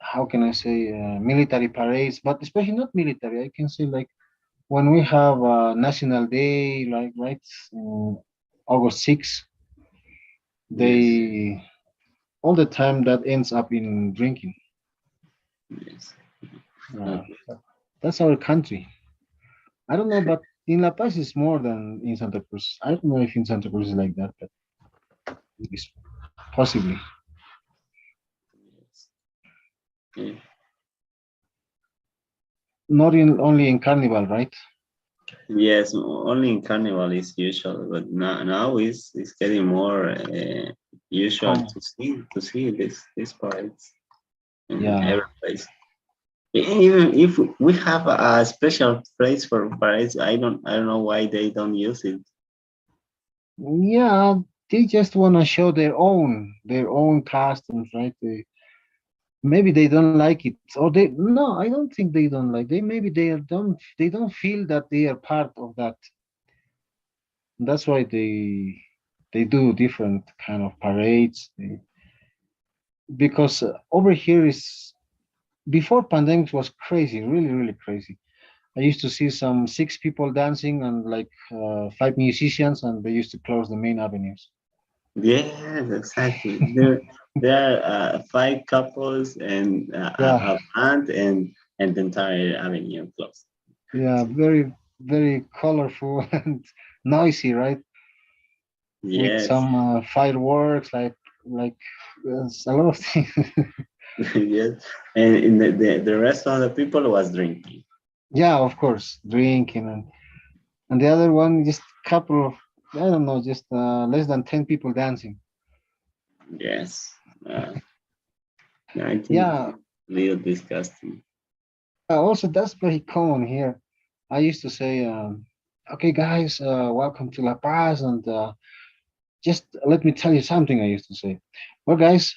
Speaker 2: how can I say military parades, but especially not military. I can say like when we have National Day, like right, August 6th,
Speaker 1: Yes,
Speaker 2: they all the time that ends up in drinking.
Speaker 1: yes.
Speaker 2: Uh,
Speaker 1: Okay.
Speaker 2: that's our country. I don't know, but in La Paz it's more than in Santa Cruz. I don't know if in Santa Cruz is like that, but it's possibly.
Speaker 1: Yes. Yeah.
Speaker 2: Not in only in Carnival, right?
Speaker 1: Yes, only in Carnival is usual, but now it's getting more usual
Speaker 2: Come,
Speaker 1: to see these parades in
Speaker 2: yeah,
Speaker 1: every place. Even if we have a special place for parades, I don't know why they don't use it.
Speaker 2: yeah. They just want to show their own customs, right? Maybe they don't like it, or they no. I don't think they don't like. They don't feel that they are part of that. That's why they do different kind of parades. Because over here is before pandemic was crazy, really, really crazy. I used to see some six people dancing and like five musicians, and they used to close the main avenues.
Speaker 1: Yes, exactly. There are five couples and
Speaker 2: Yeah,
Speaker 1: a band and the entire avenue closed.
Speaker 2: yeah, very, very colorful and noisy, right? With
Speaker 1: Yes,
Speaker 2: some fireworks, like a lot of things.
Speaker 1: yes, and in the rest of the people was drinking.
Speaker 2: Yeah, of course, drinking and the other one just couple of I don't know, just less than 10 people dancing.
Speaker 1: Yes, I think
Speaker 2: Yeah,
Speaker 1: little disgusting.
Speaker 2: yeah. Also, that's very common here. I used to say, "Okay, guys, welcome to La Paz," and just let me tell you something. I used to say, "Well, guys,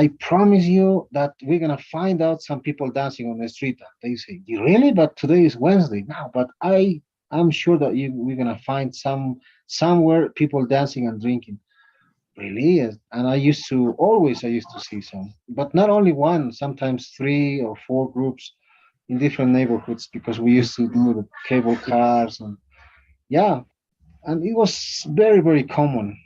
Speaker 2: I promise you that we're gonna find out some people dancing on the street." They say, "You really? But today is Wednesday now. But I'm sure that we're gonna find somewhere people dancing and drinking." Really? Yes. And I used to see some, but not only one, sometimes three or four groups in different neighborhoods because we used to do the cable cars and yeah, and it was very, very common.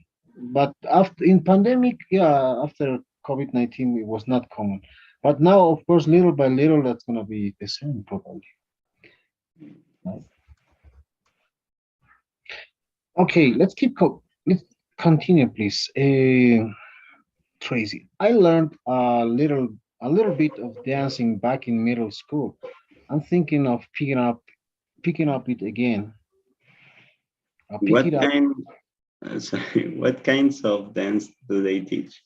Speaker 2: But after in pandemic, yeah, after COVID-19, it was not common. But now, of course, little by little, that's gonna be the same probably. Right? Okay, let's continue, please. Tracy, I learned a little bit of dancing back in middle school. I'm thinking of picking up it again. Pick
Speaker 1: What
Speaker 2: it up.
Speaker 1: kind, sorry, what kinds of dance do they teach?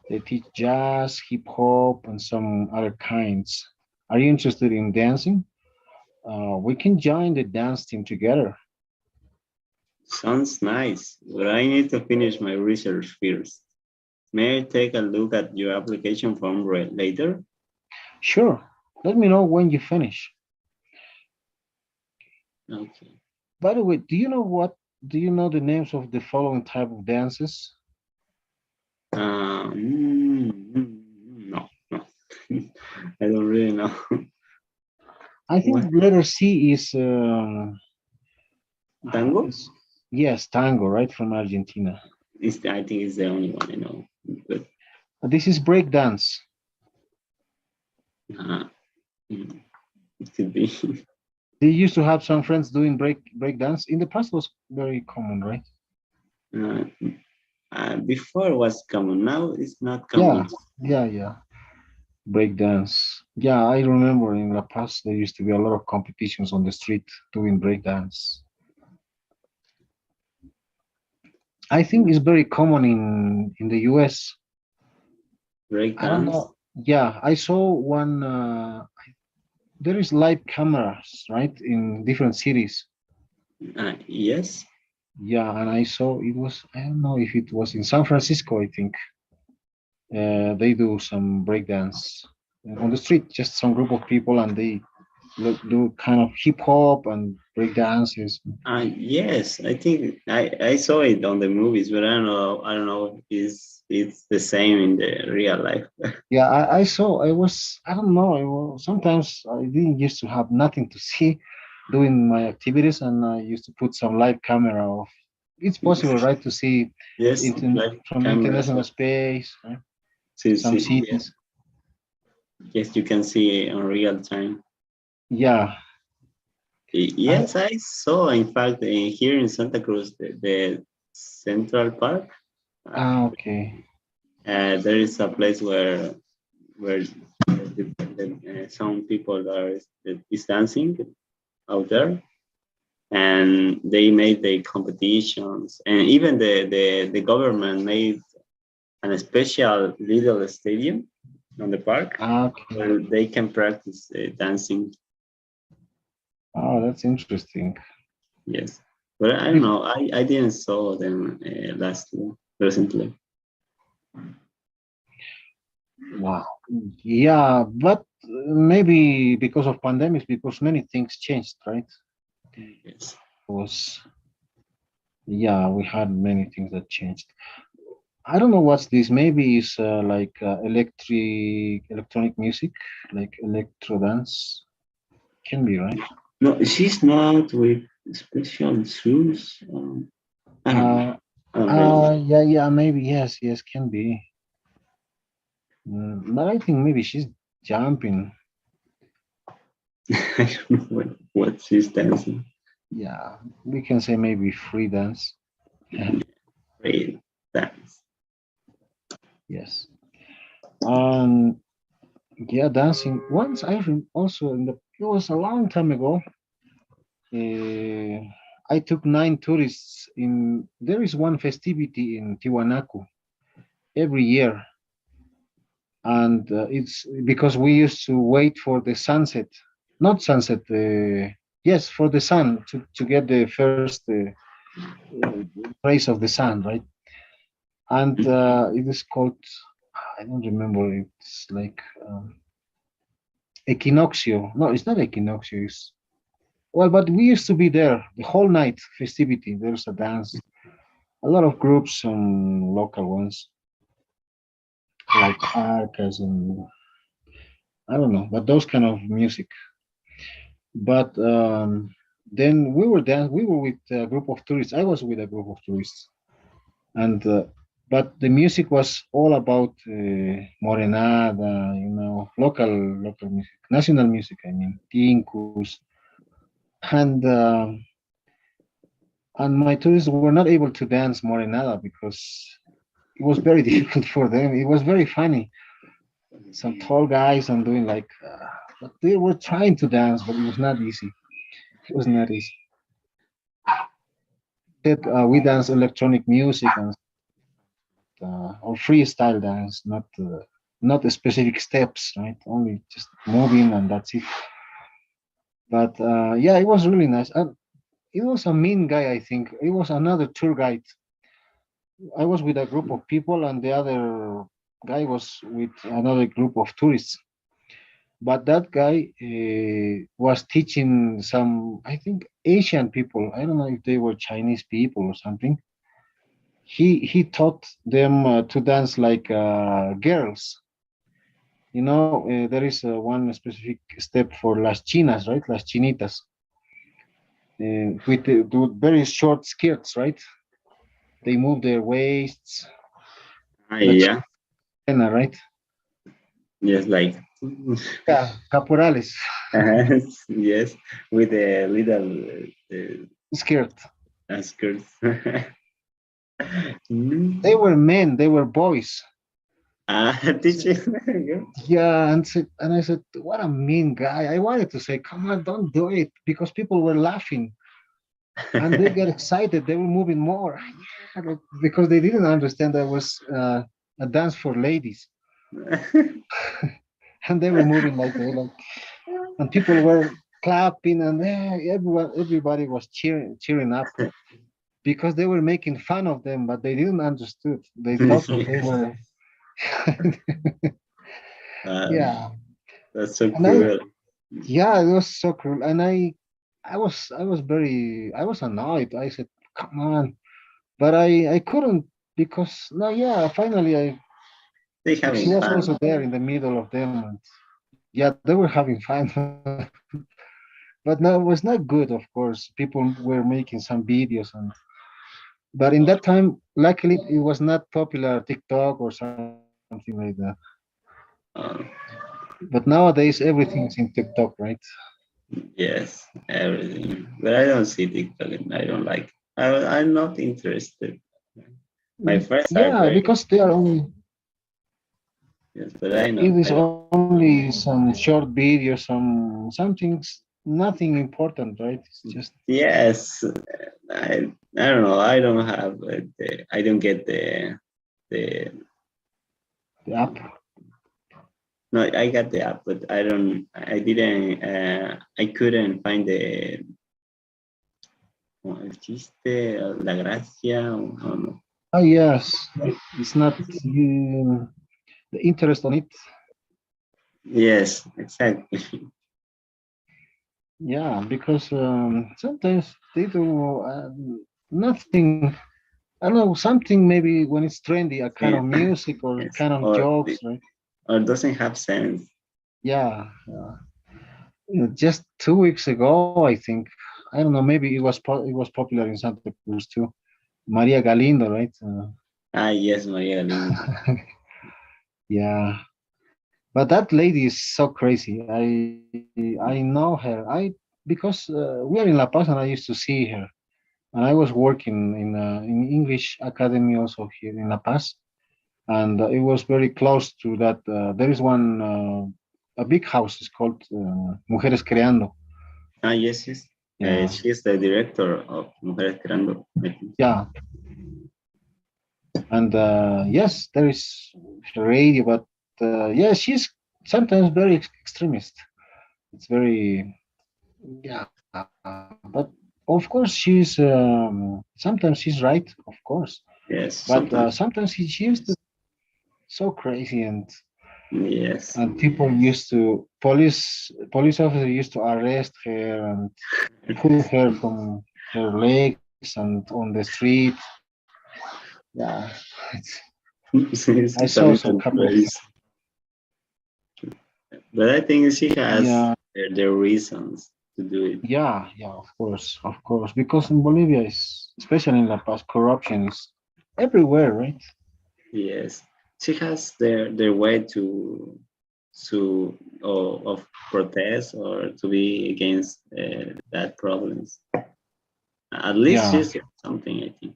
Speaker 2: They teach jazz, hip hop, and some other kinds. Are you interested in dancing? We can join the dance team together.
Speaker 1: Sounds nice, but I need to finish my research first. May I take a look at your application form later?
Speaker 2: Sure. Let me know when you finish.
Speaker 1: Okay.
Speaker 2: By the way, do you know the names of the following type of dances?
Speaker 1: No, no. I don't really know.
Speaker 2: I
Speaker 1: What?
Speaker 2: think letter C is
Speaker 1: Tango?
Speaker 2: yes, tango, right from Argentina.
Speaker 1: I think it's the only one I know. But
Speaker 2: This is break dance.
Speaker 1: uh, it could be.
Speaker 2: They used to have some friends doing break dance. In the past was very common, right?
Speaker 1: Uh, Before was common. Now it's not
Speaker 2: Yeah,
Speaker 1: common.
Speaker 2: yeah. Break dance. Yeah, I remember in the past there used to be a lot of competitions on the street doing break dance. I think it's very common in the US.
Speaker 1: Break
Speaker 2: I don't
Speaker 1: dance.
Speaker 2: know. Yeah, I saw one. There is live cameras, right, in different cities.
Speaker 1: Yes.
Speaker 2: Yeah, and I saw it was. I don't know if it was in San Francisco. I think they do some breakdance on the street. Just some group of people, and they do kind of hip hop and break dances.
Speaker 1: Yes. I think I saw it on the movies, but I don't know. I don't know if it's the same in the real life.
Speaker 2: Yeah, I saw. I was. I don't know. Sometimes I didn't used to have nothing to see doing my activities, and I used to put some live camera of. It's possible, right, to see
Speaker 1: Yes, like
Speaker 2: from
Speaker 1: cameras.
Speaker 2: international space, right? Some
Speaker 1: See, yes,
Speaker 2: cities.
Speaker 1: yes, you can see it on real time.
Speaker 2: Yeah. I,
Speaker 1: Yes, I saw. In fact, here in Santa Cruz, the Central Park, uh,
Speaker 2: okay.
Speaker 1: there is a place where some people are is dancing out there, and they made the competitions, and even the government made an special little stadium on the park
Speaker 2: Okay.
Speaker 1: where they can practice dancing.
Speaker 2: Oh, that's interesting.
Speaker 1: Yes, but I don't
Speaker 2: Bef-
Speaker 1: know. I didn't saw them recently.
Speaker 2: Wow. Yeah, but maybe because of pandemics, because many things changed, right?
Speaker 1: Yes.
Speaker 2: Was yeah, we had many things that changed. I don't know what's this. Maybe it's like electronic music, like electro dance. Can be right.
Speaker 1: No, she's not with special shoes. I don't know.
Speaker 2: Uh,
Speaker 1: I don't really know.
Speaker 2: yeah, maybe yes, can be. But I think maybe she's jumping.
Speaker 1: I don't know what she's dancing.
Speaker 2: Yeah, we can say maybe free dance.
Speaker 1: Great dance.
Speaker 2: Yes. Um, yeah, dancing. Once also it was a long time ago. Uh, I took 9 tourists in. There is one festivity in Tiwanaku every year, and it's because we used to wait for the sunset, not sunset. Yes, for the sun to get the first rays of the sun, right? And it is called. I don't remember. It's like equinoccio. No, it's not equinoccio. It's well, but we used to be there the whole night festivity. There's a dance, a lot of groups, some local ones like Arcas and I don't know, but those kind of music. But then we were dance. We were with a group of tourists. I was with a group of tourists, and but the music was all about morenada, local music, national music. I mean, tincus, and and my tourists were not able to dance morenada because it was very difficult for them. It was very funny. Some tall guys and doing like, but they were trying to dance, but it was not easy. It was not easy. That we dance electronic music and or freestyle dance, not the specific steps, right? Only just moving and that's it. But yeah, it was really nice. And it was a mean guy, I think. It was another tour guide. I was with a group of people, and the other guy was with another group of tourists. But that guy was teaching some, I think, Asian people. I don't know if they were Chinese people or something. He taught them to dance like girls. You know, there is one specific step for las chinas, right? Las chinitas, with very short skirts, right? They move their waists. The
Speaker 1: Yeah,
Speaker 2: china, right?
Speaker 1: yes, like
Speaker 2: Yeah, caporales
Speaker 1: yes, with a little
Speaker 2: skirt.
Speaker 1: skirts.
Speaker 2: They
Speaker 1: Mm.
Speaker 2: were men. They were boys.
Speaker 1: Teaching.
Speaker 2: Yeah, and I said, what a mean guy. I wanted to say, come on, don't do it, because people were laughing and they get excited. They were moving more. Yeah, because they didn't understand that was a dance for ladies, and they were moving like they like, and people were clapping, and everybody was cheering up because they were making fun of them, but they didn't understood. They thought that they were,
Speaker 1: um,
Speaker 2: yeah.
Speaker 1: that's so
Speaker 2: And I,
Speaker 1: cruel.
Speaker 2: yeah, it was so cruel. And I was annoyed. I said, come on. But I couldn't because, no, yeah, finally
Speaker 1: They
Speaker 2: she
Speaker 1: having
Speaker 2: was
Speaker 1: fun.
Speaker 2: also there in the middle of them. And yeah, they were having fun. But no, it was not good, of course. People were making some videos. But in that time, luckily, it was not popular TikTok or something like that.
Speaker 1: Uh,
Speaker 2: But nowadays, everything is in TikTok, right?
Speaker 1: yes, everything. But I don't see TikTok. I don't like. I'm not interested. My friends are
Speaker 2: Yeah,
Speaker 1: very
Speaker 2: because they are only,
Speaker 1: yes, but I
Speaker 2: it
Speaker 1: know
Speaker 2: is
Speaker 1: I don't.
Speaker 2: only some short videos, some things, nothing important, right? It's just
Speaker 1: Yes, I don't know. I don't have I don't get the
Speaker 2: the app.
Speaker 1: no. I got the app, but I don't. I didn't. I couldn't find the como el chiste, la gracia. O no.
Speaker 2: Ah, yes, it's not the interest on it.
Speaker 1: Yes, exactly.
Speaker 2: Yeah, because sometimes they do nothing. I don't know, something maybe when it's trendy, a kind of
Speaker 1: Yeah,
Speaker 2: music or
Speaker 1: yes,
Speaker 2: kind of jokes, right?
Speaker 1: or doesn't have sense.
Speaker 2: Yeah, just 2 weeks ago, I think. I don't know. Maybe it was popular in Santa Cruz too. Maria Galindo, right?
Speaker 1: Ah, yes, Maria Linda.
Speaker 2: Yeah, but that lady is so crazy. I know her. Because we are in La Paz and I used to see her, and I was working in English Academy also here in La Paz, and it was very close to that. There is one a big house. It's called Mujeres Creando.
Speaker 1: Ah, yes, yes.
Speaker 2: Yeah,
Speaker 1: She's the director of Mujeres Creando, I think.
Speaker 2: yeah, and yes, there is radio, but yeah, she's sometimes very extremist. It's very, yeah, but of course sometimes she's right, of course,
Speaker 1: Yes,
Speaker 2: but
Speaker 1: sometimes.
Speaker 2: sometimes she used to so crazy,
Speaker 1: Yes.
Speaker 2: and people used to police officers used to arrest her and pull her from her legs and on the street. Yeah, it's, I
Speaker 1: It's a
Speaker 2: saw some
Speaker 1: little
Speaker 2: couple of
Speaker 1: crazy. But I think she has
Speaker 2: yeah.
Speaker 1: their reasons to do it.
Speaker 2: Yeah, of course, because in Bolivia is, especially in La Paz, corruption is everywhere, right?
Speaker 1: Yes. She has their way to of protest or to be against that problems. At least
Speaker 2: Yeah,
Speaker 1: she's something, I think.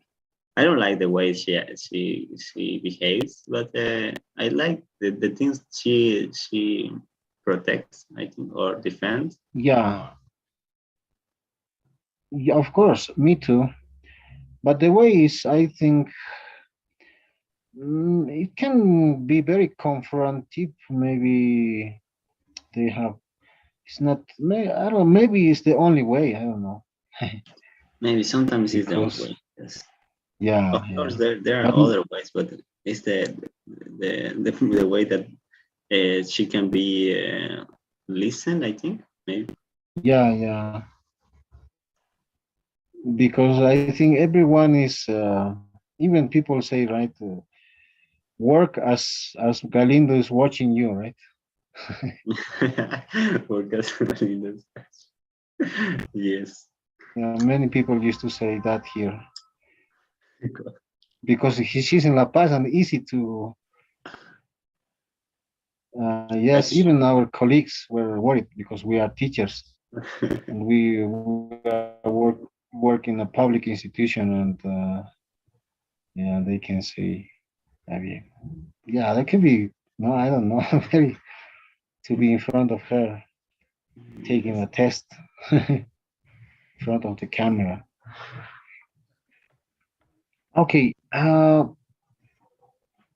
Speaker 1: I don't like the way she behaves, but I like the things she protects, I think, or defends.
Speaker 2: yeah, yeah, of course, me too. But the way is, I think, it can be very confrontive. Maybe they have. It's not. I don't know. Maybe it's the only way. I don't know.
Speaker 1: Maybe sometimes it's the only
Speaker 2: Because
Speaker 1: way. Yes. Of
Speaker 2: yeah,
Speaker 1: course,
Speaker 2: yeah.
Speaker 1: there are
Speaker 2: But
Speaker 1: other ways, but it's the way that she can be listened, I think. Maybe.
Speaker 2: yeah, yeah. Because I think everyone is. Even people say, right, work as Galindo is watching you, right?
Speaker 1: Because yes.
Speaker 2: Yeah, many people used to say that here because she's in La Paz and easy to. Yes,
Speaker 1: That's
Speaker 2: even our colleagues were worried because we are teachers and we are work in a public institution and yeah, they can say, I mean, yeah, that can be no, I don't know, very to be in front of her taking a test in front of the camera. Okay,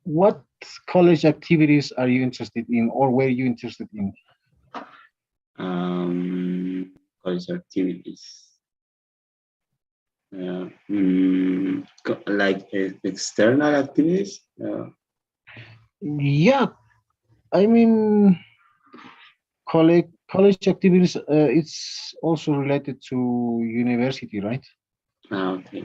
Speaker 2: what college activities are you interested in, or were you interested in?
Speaker 1: college activities. Like external activities.
Speaker 2: Yeah, I mean, college activities. It's also related to university, right?
Speaker 1: Okay.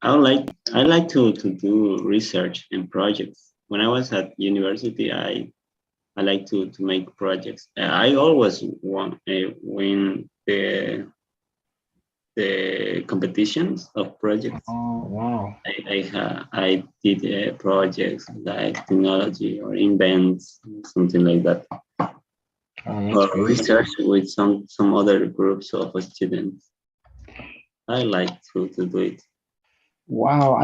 Speaker 1: I like to do research and projects. When I was at university, I like to make projects. I always want win the competitions of projects.
Speaker 2: Oh, wow.
Speaker 1: I did projects like technology or invents, something like that,
Speaker 2: Oh, that's
Speaker 1: or
Speaker 2: great.
Speaker 1: research with some other groups of students. I like to do it.
Speaker 2: Wow,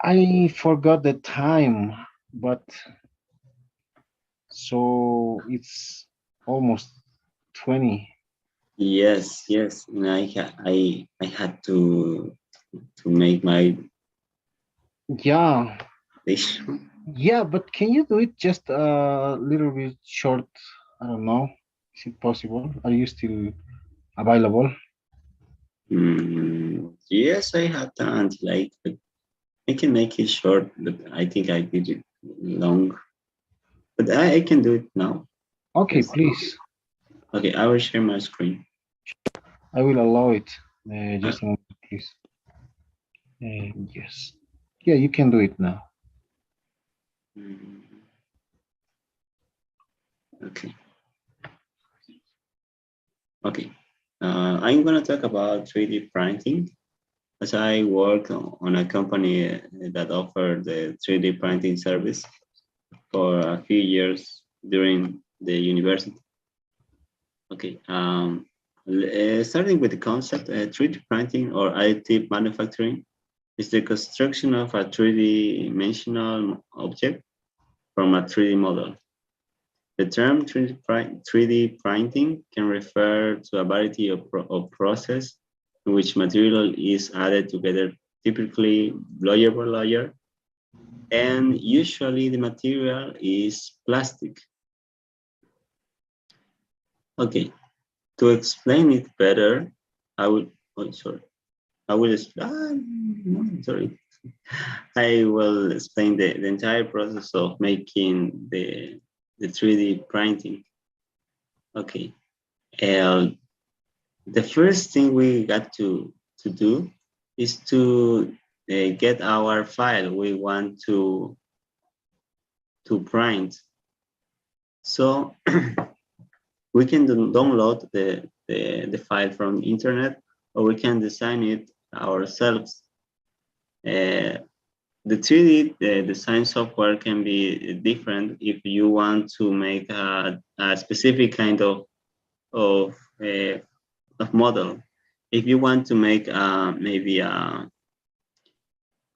Speaker 2: I forgot the time, but so it's almost 20.
Speaker 1: Yes, yes, and I had to make my
Speaker 2: Yeah,
Speaker 1: presentation.
Speaker 2: yeah, but can you do it just a little bit short? I don't know. Is it possible? Are you still available?
Speaker 1: Yes, I have time. Like I can make it short, but I think I did it long. But I can do it now.
Speaker 2: Okay,
Speaker 1: Yes.
Speaker 2: please.
Speaker 1: Okay, I will share my screen.
Speaker 2: I will allow it.
Speaker 1: Uh,
Speaker 2: Just a moment, please. Yes. Yeah, you can do it now.
Speaker 1: mm, okay, okay. I'm gonna talk about 3D printing. As I work on a company that offered the 3D printing service for a few years during the university. Okay, starting with the concept, 3D printing or additive manufacturing is the construction of a 3D-dimensional object from a 3D model. The term 3D printing can refer to a variety of process in which material is added together, typically layer by layer, and usually the material is plastic. Okay, to explain it better, I will, oh, sorry, I will, no, sorry. I will explain the entire process of making the 3D printing. Okay. And the first thing we got to do is to get our file we want to print. So we can download the file from the internet or we can design it ourselves. Uh, the 3D design software can be different if you want to make a specific kind of, uh, of model. If you want to make maybe a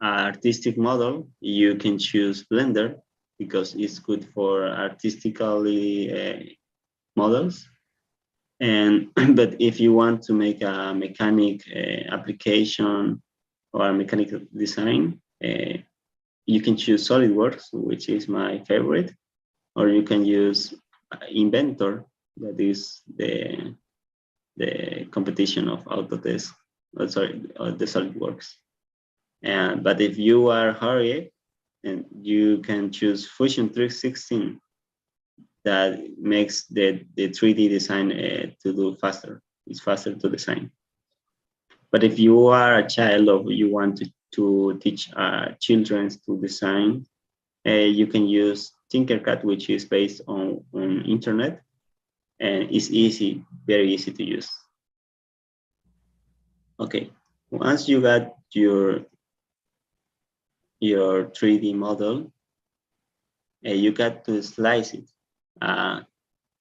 Speaker 1: artistic model, you can choose Blender because it's good for artistically models. And but if you want to make a mechanic application or a mechanical design, you can choose SolidWorks, which is my favorite, or you can use Inventor, that is the competition of Autodesk. Sorry, the SolidWorks. And but if you are hurried, and you can choose Fusion 316, that makes the 3D design to do faster. It's faster to design. But if you are a child or you want to teach children to design, you can use Tinkercad, which is based on internet, and it's easy, very easy to use. Okay, once you got your 3D model, you got to slice it.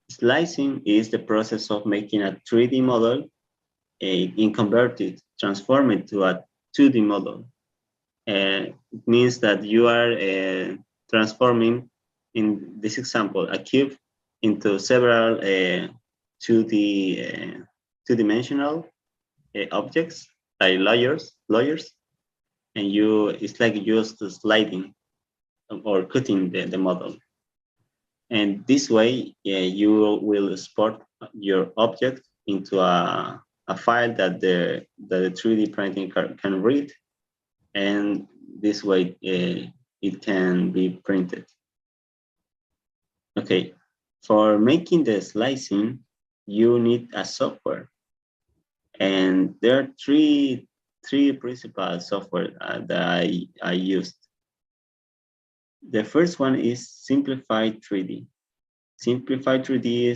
Speaker 1: Slicing is the process of making a 3D model and convert it, transform it to a 2D model. It means that you are transforming, in this example, a cube into several 2D-dimensional objects, like layers, and it's like just sliding or cutting the model. And this way, you will export your object into a file that the 3D printing can read, and this way it can be printed. Okay, for making the slicing, you need a software, and there are three principal software that I used. The first one is Simplified 3D. Simplified 3D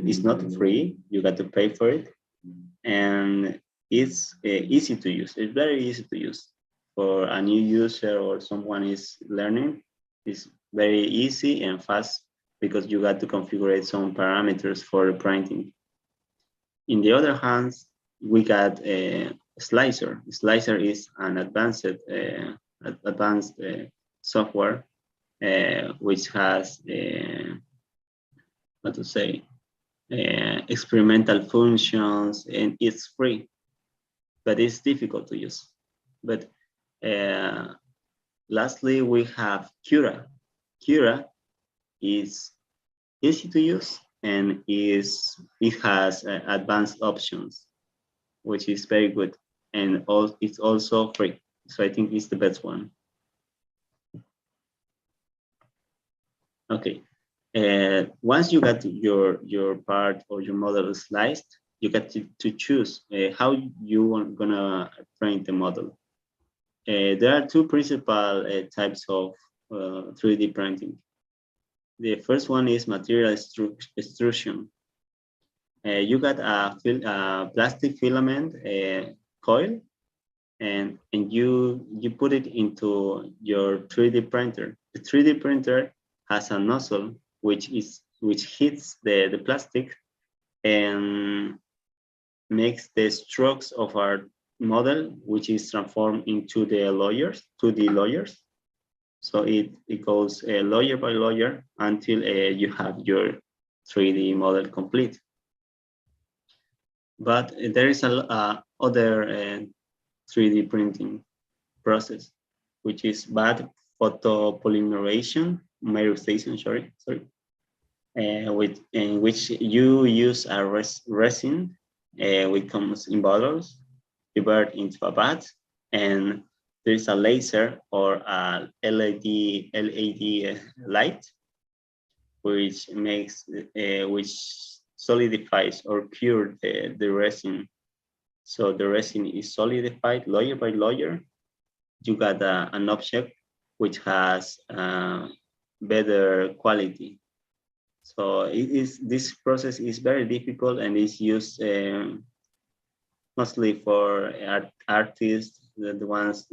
Speaker 1: is not free. You got to pay for it, and it's easy to use. It's very easy to use for a new user or someone is learning. It's very easy and fast because you got to configure some parameters for the printing. In the other hand, we got a Slicer. Slicer is an advanced software which has what to say, experimental functions, and it's free, but it's difficult to use. But lastly, we have Cura. Cura is easy to use and it has advanced options, which is very good, and it's also free. So I think it's the best one. Okay. Once you got your part or your model sliced, you got to choose how you are gonna print the model. There are two principal types of 3D printing. The first one is material extrusion. You got a plastic filament coil, and you put it into your 3D printer. The 3D printer has a nozzle which hits the plastic and makes the strokes of our model, which is transformed into the layers, 2D layers. So it goes layer by layer until you have your 3D model complete. But there is a other 3D printing process, which is bad photopolymerization, sorry, in which you use a resin which comes in bottles, convert into a bath, and there's a laser or a LED light, which makes which solidifies or cures the resin. So the resin is solidified layer by layer. You got an object which has better quality. So this process is very difficult and is used mostly for artists, the ones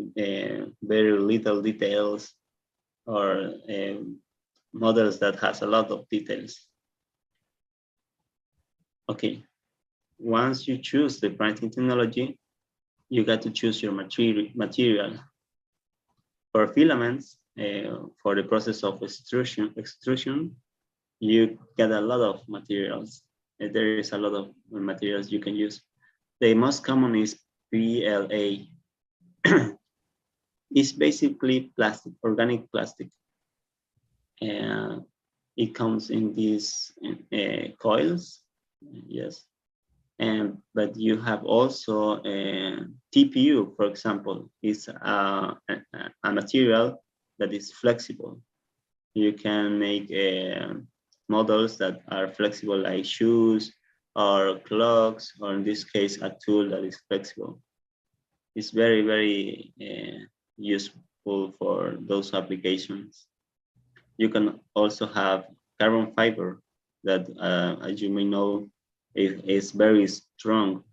Speaker 1: very little details, or models that has a lot of details. Okay, once you choose the printing technology, you got to choose your material. For filaments, for the process of extrusion, you get a lot of materials. There is a lot of materials you can use. The most common is PLA. It's basically plastic, organic plastic. It comes in these coils, yes. But you have also TPU, for example, is a material that is flexible. You can make models that are flexible, like shoes or clocks, or in this case, a tool that is flexible. It's very, very useful for those applications. You can also have carbon fiber that, as you may know, is very strong.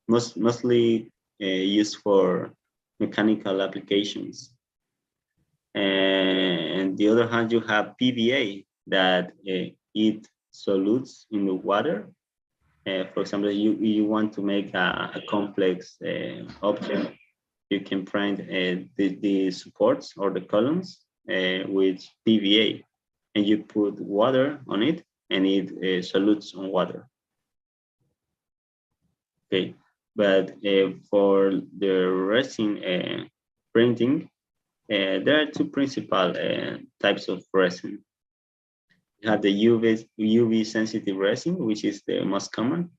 Speaker 1: Mostly used for mechanical applications. And the other hand, you have PVA that it solutes in the water. For example, you want to make a complex object, you can print the supports or the columns with PVA, and you put water on it, and it solutes on water. Okay, but for the resin printing, there are two principal types of resin. You have the UV sensitive resin, which is the most common,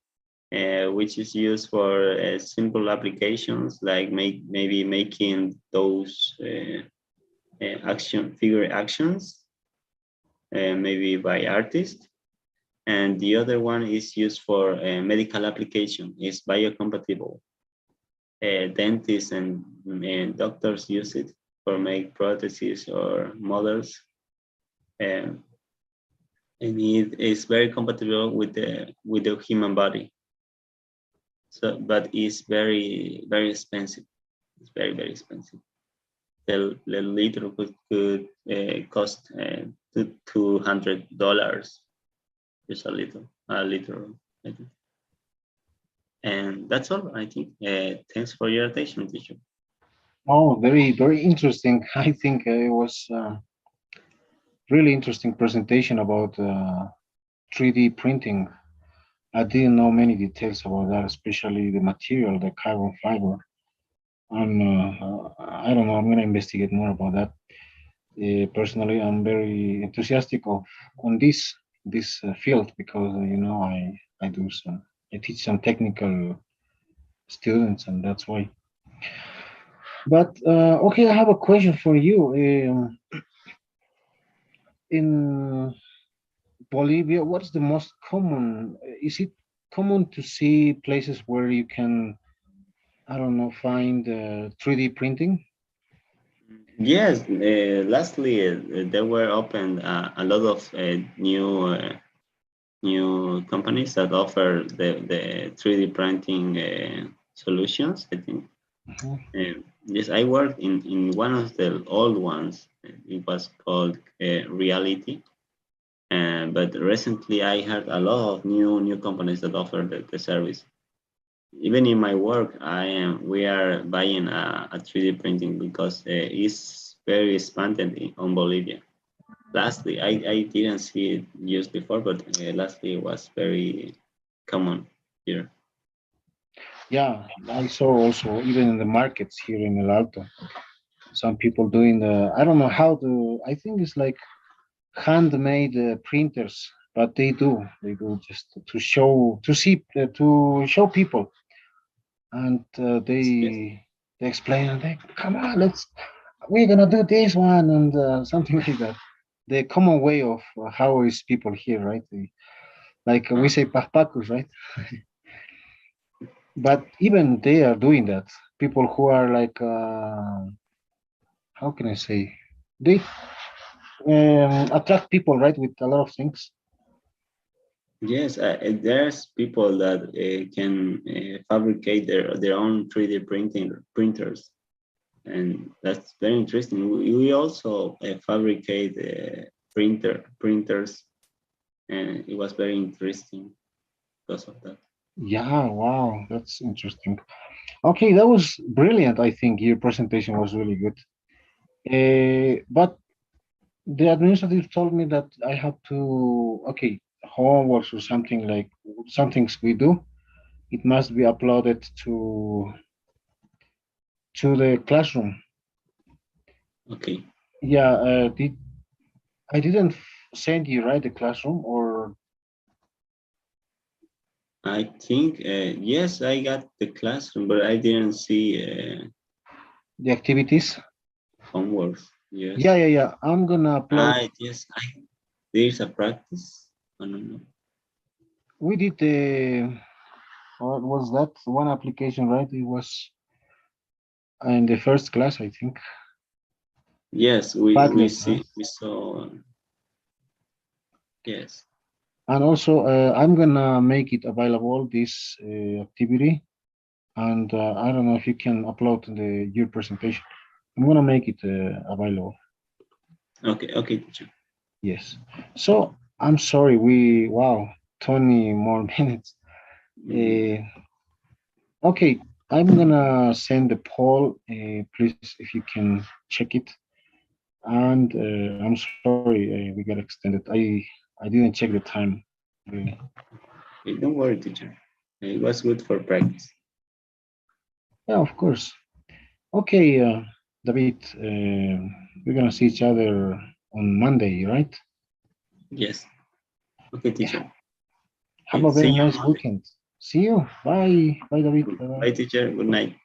Speaker 1: which is used for simple applications like maybe making those figure actions, maybe by artists. And the other one is used for medical application. It's biocompatible. Dentists and doctors use it for make prostheses or models. And it is very compatible with the human body. So, but it's very, very expensive. It's very, very expensive. The liter could cost $200. Just a liter. And that's all, I think. Thanks for your attention, teacher.
Speaker 2: Oh, very, very interesting. I think it was really interesting presentation about 3D printing. I didn't know many details about that, especially the material, the carbon fiber. And I don't know, I'm gonna investigate more about that. Personally, I'm very enthusiastic on this field because I do some I teach some technical students, and that's why. But okay, I have a question for you. In Bolivia, what's the most common? Is it common to see places where you can, I don't know, find 3D printing?
Speaker 1: Yes, lastly, there were opened a lot of new companies that offer the 3D printing solutions, I think. Yes, I worked in one of the old ones. It was called Reality. But recently I heard a lot of new companies that offer the service. Even in my work, we are buying a 3D printing because it's very expanded on Bolivia. Lastly, I didn't see it used before, but lastly it was very common here.
Speaker 2: Yeah, I saw also even in the markets here in El Alto, some people doing I don't know how to, I think it's like handmade printers, but they do just to show, to show people, and
Speaker 1: Yes.
Speaker 2: they explain, and they come on, we're gonna do this one, and something like that. The common way of how is people here, right? Like we say pajpacos, right? But even they are doing that. People who are like, how can I say? They attract people, right, with a lot of things.
Speaker 1: Yes, there's people that can fabricate their own 3D printers, and that's very interesting. We also fabricate printers, and it was very interesting because of that.
Speaker 2: Yeah, wow, that's interesting. Okay, that was brilliant. I think your presentation was really good. But the administrative told me that I have to, okay, homeworks or something like some things we do, it must be uploaded to the classroom.
Speaker 1: Okay.
Speaker 2: Yeah, I didn't send you right the classroom or
Speaker 1: I think, yes, I got the classroom, but I didn't see
Speaker 2: the activities.
Speaker 1: homework.
Speaker 2: Yeah,
Speaker 1: Yes.
Speaker 2: yeah, yeah. I'm gonna upload.
Speaker 1: Yes, there's a practice. I don't know.
Speaker 2: We did the what was that one application, right? It was in the first class, I think.
Speaker 1: Yes, we
Speaker 2: Padlet, right?
Speaker 1: see, we saw, yes.
Speaker 2: And also, I'm gonna make it available this activity, and I don't know if you can upload the your presentation. I'm gonna make it available.
Speaker 1: Okay, okay, teacher.
Speaker 2: Yes. So I'm sorry. We wow, 20 more minutes.
Speaker 1: Mm,
Speaker 2: Uh, okay, I'm gonna send the poll. Please, if you can check it. And I'm sorry, we got extended. I didn't check the time. Really.
Speaker 1: okay, don't worry, teacher. It was good for practice.
Speaker 2: Yeah, of course. Okay, David, we're gonna see each other on Monday, right?
Speaker 1: Yes. Okay,
Speaker 2: Yeah.
Speaker 1: teacher.
Speaker 2: Have
Speaker 1: Okay,
Speaker 2: a
Speaker 1: see
Speaker 2: very
Speaker 1: you
Speaker 2: nice
Speaker 1: Monday.
Speaker 2: weekend. See you. Bye. Bye, David. Bye.
Speaker 1: Bye, teacher. Good night.